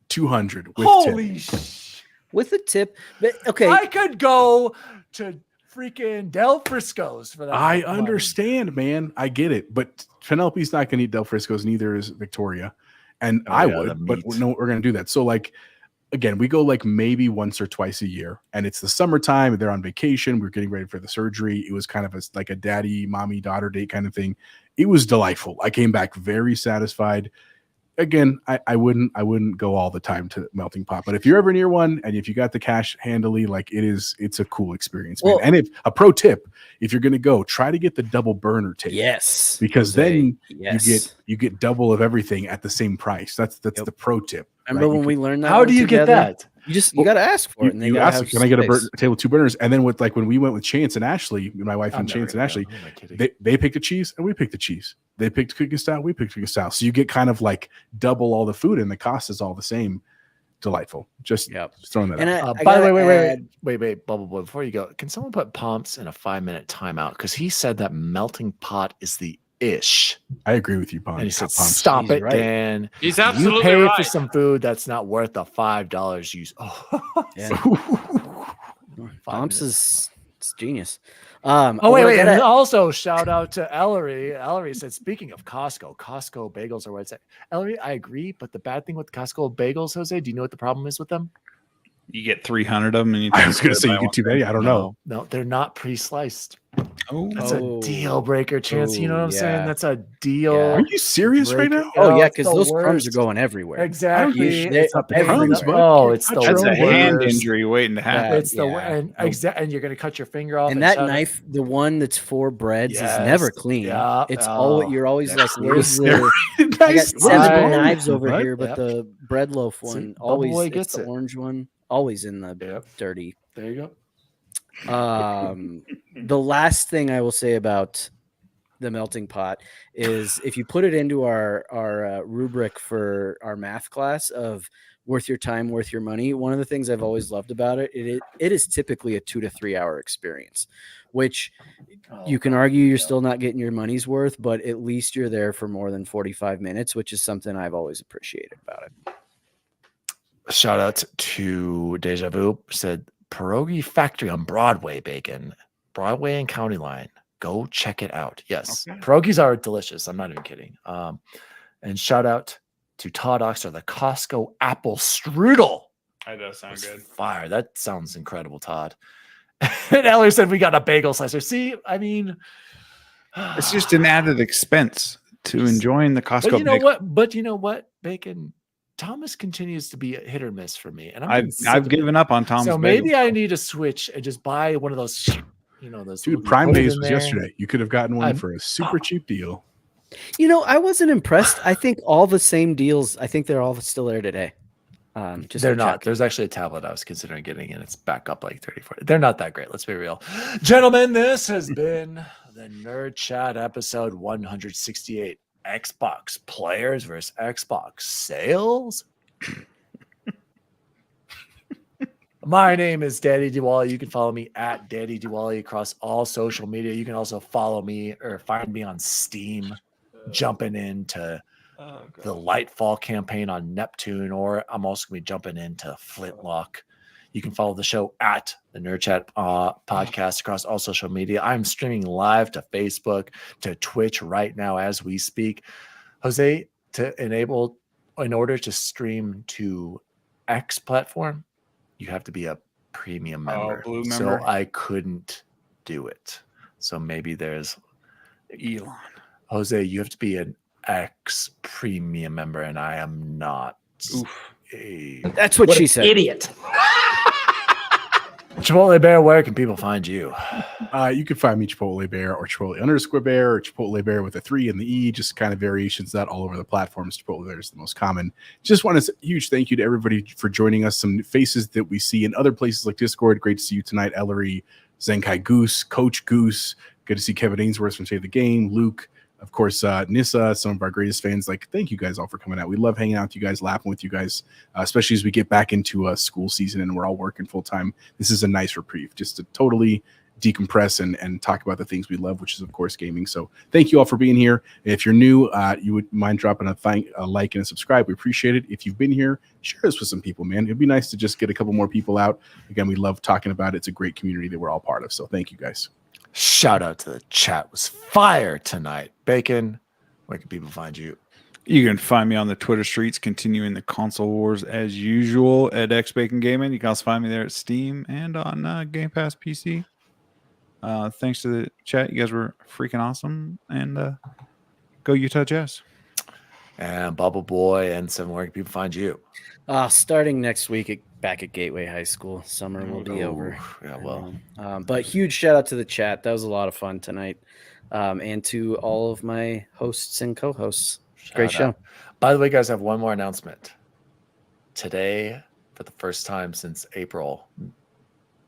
Speaker 3: 200 with
Speaker 1: Holy
Speaker 3: tip.
Speaker 5: With a tip. But okay,
Speaker 1: I could go to freaking Del Frisco's for that.
Speaker 3: I understand, man. I get it. But Penelope's not going to eat Del Frisco's, neither is Victoria. And I would, but no, we're going to do that. So, like, again, we go like maybe once or twice a year, and it's the summertime. They're on vacation. We're getting ready for the surgery. It was kind of like a daddy, mommy, daughter date kind of thing. It was delightful. I came back very satisfied. Again, I wouldn't go all the time to Melting Pot, but if you're ever near one and if you got the cash handily, like, it's a cool experience, man. And if a pro tip, if you're gonna go, try to get the double burner tape.
Speaker 5: Yes,
Speaker 3: because then you get double of everything at the same price. That's the pro tip.
Speaker 5: Remember when we learned that?
Speaker 1: How do you get that?
Speaker 5: You got to ask for it. And
Speaker 3: you ask, can I get a table with 2 burners? And then when we went with Chance and Ashley, my wife and Chance and Ashley, they picked the cheese and we picked the cheese. They picked cooking style, we picked cooking style. So you get kind of like double all the food and the cost is all the same. Delightful. Just throwing that out.
Speaker 1: By the way, wait, Bubble Boy, before you go, can someone put Pomps in a 5-minute timeout? Because he said that Melting Pot is the ish.
Speaker 3: I agree with you, Pomps.
Speaker 1: And he said, "Stop it, Dan.
Speaker 6: He's absolutely
Speaker 1: you pay
Speaker 6: right.
Speaker 1: for some food that's not worth the $5 you."
Speaker 5: Pomps is genius.
Speaker 1: Wait. And also shout out to Ellery. Ellery said, speaking of Costco bagels are where it's at. Ellery, I agree, but the bad thing with Costco bagels, Jose, do you know what the problem is with them?
Speaker 4: You get 300 of them, and
Speaker 3: I was going to say you get too many. I don't know.
Speaker 1: No, they're not pre-sliced. That's
Speaker 5: a
Speaker 1: deal breaker, Chance. You know what I'm saying? That's a deal.
Speaker 3: Are you serious right now?
Speaker 5: Oh yeah, because those crumbs are going everywhere.
Speaker 1: Exactly.
Speaker 5: It's
Speaker 1: the
Speaker 4: hand injury waiting to happen.
Speaker 1: It's and you're gonna cut your finger off.
Speaker 5: And that knife, the one that's for breads, is never clean. It's always you're always like, where's the? I got 7 knives over here, but the bread loaf one always gets the orange one. Always in the dirty.
Speaker 1: There you go.
Speaker 5: The last thing I will say about the Melting Pot is if you put it into our rubric for our math class of worth your time, worth your money, one of the things I've always loved about it is typically a 2 to 3 hour experience, which you can argue you're still not getting your money's worth, but at least you're there for more than 45 minutes, which is something I've always appreciated about it.
Speaker 1: Shout out to Deja Vu, said Pierogi Factory on Broadway, Bacon, Broadway and County Line. Go check it out. Yes, pierogies are delicious. I'm not even kidding. And shout out to Todd Oxter, the Costco apple strudel.
Speaker 4: That does sound good.
Speaker 1: Fire. That sounds incredible, Todd. And Ellie said we got a bagel slicer. See, I mean,
Speaker 4: it's just an added expense to enjoying the Costco.
Speaker 1: But you know what, Bacon? Thomas continues to be a hit or miss for me, and
Speaker 4: I've given up on Thomas.
Speaker 1: So maybe I need to switch and just buy one of those. Those
Speaker 3: dude. Prime Days was yesterday. You could have gotten one for a super cheap deal.
Speaker 5: I wasn't impressed. I think all the same deals. I think they're all still there today.
Speaker 1: They're not. There's actually a tablet I was considering getting, and it's back up like 30, 40. They're not that great. Let's be real. Gentlemen, this has been the Nerd Chat episode 168. Xbox players versus Xbox sales. My name is DaddyDWALLY. You can follow me at DaddyDWALLY across all social media. You can also follow me or find me on Steam, jumping into the Lightfall campaign on Neptune, or I'm also going to be jumping into Flintlock. You can follow the show at the Nerd Chat podcast across all social media. I'm streaming live to Facebook, to Twitch right now as we speak. Jose, in order to stream to X platform, you have to be a premium member.
Speaker 4: Blue member.
Speaker 1: So I couldn't do it. So maybe there's
Speaker 4: Elon.
Speaker 1: Jose, you have to be an X premium member, and I am not.
Speaker 5: That's what she said.
Speaker 1: Idiot. Chipotle Bear, where can people find you?
Speaker 3: You can find me Chipotle Bear or Chipotle_Bear or Chipotle Bear with a 3 and the E, just kind of variations of that all over the platforms. Chipotle Bear is the most common. Just want to say a huge thank you to everybody for joining us. Some faces that we see in other places like Discord. Great to see you tonight, Ellery, Zenkai Goose, Coach Goose. Good to see Kevin Ainsworth from Save the Game, Luke, of course, Nissa, some of our greatest fans. Like, thank you guys all for coming out. We love hanging out with you guys, laughing with you guys, especially as we get back into school season and we're all working full time. This is a nice reprieve just to totally decompress and talk about the things we love, which is, of course, gaming. So thank you all for being here. If you're new, you would mind dropping a like and a subscribe. We appreciate it. If you've been here, share this with some people, man. It'd be nice to just get a couple more people out. Again, we love talking about it. It's a great community that we're all part of. So thank you guys.
Speaker 1: Shout out to the chat. Was fire tonight. Bacon, where can people find you?
Speaker 4: You can find me on the Twitter streets, continuing the console wars as usual at XBacon Gaming. You can also find me there at Steam and on Game Pass PC. Thanks to the chat. You guys were freaking awesome. And go Utah Jazz.
Speaker 1: And Bubble Boy and Seven, where can people find you?
Speaker 5: Starting next week back at Gateway High School. Summer will be over.
Speaker 1: Yeah, well.
Speaker 5: But huge shout out to the chat. That was a lot of fun tonight. And to all of my hosts and co-hosts. Great show.
Speaker 1: By the way, guys, I have one more announcement. Today, for the first time since April,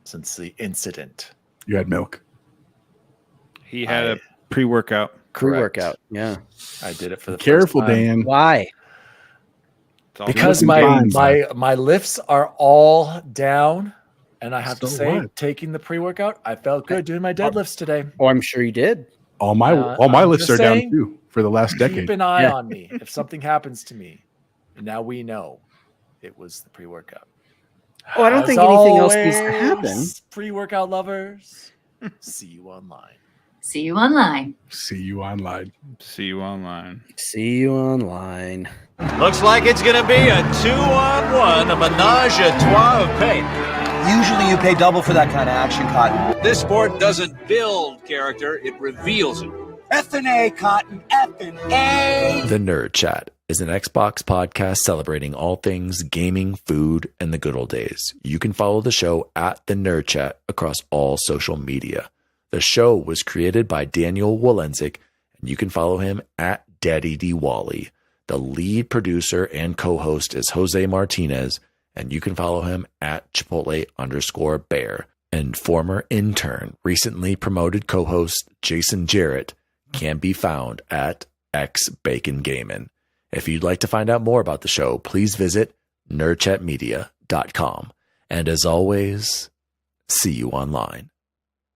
Speaker 1: since the incident.
Speaker 3: You had milk.
Speaker 4: He had a pre-workout.
Speaker 5: Pre-workout, yeah.
Speaker 1: I did it for the
Speaker 3: Careful,
Speaker 1: first time.
Speaker 3: Dan.
Speaker 5: Why?
Speaker 1: Because my lifts are all down, and I have to say, taking the pre-workout, I felt good doing my deadlifts today.
Speaker 5: Oh, I'm sure you did.
Speaker 3: All my lifts are down too for the last decade.
Speaker 1: Keep an eye on me if something happens to me. And now we know it was the pre-workout.
Speaker 5: Oh, I don't think anything else needs to happen.
Speaker 1: Pre-workout lovers, see you online.
Speaker 2: See you online.
Speaker 3: See you online.
Speaker 4: See you online.
Speaker 5: See you online.
Speaker 7: Looks like it's going to be a 2-on-1, a menage a trois of paint.
Speaker 8: Usually you pay double for that kind of action, Cotton.
Speaker 7: This sport doesn't build character, it reveals it.
Speaker 8: F&A, Cotton, F&A.
Speaker 1: The Nerd Chat is an Xbox podcast celebrating all things gaming, food, and the good old days. You can follow the show at The Nerd Chat across all social media. The show was created by Daniel Wolenzik, and you can follow him at DaddyDWALLY. The lead producer and co-host is Jose Martinez, and you can follow him at Chipotle_Bear. And former intern, recently promoted co-host Jason Jarrett can be found at XBaconGaming. If you'd like to find out more about the show, please visit nerdchatmedia.com. And as always, see you online.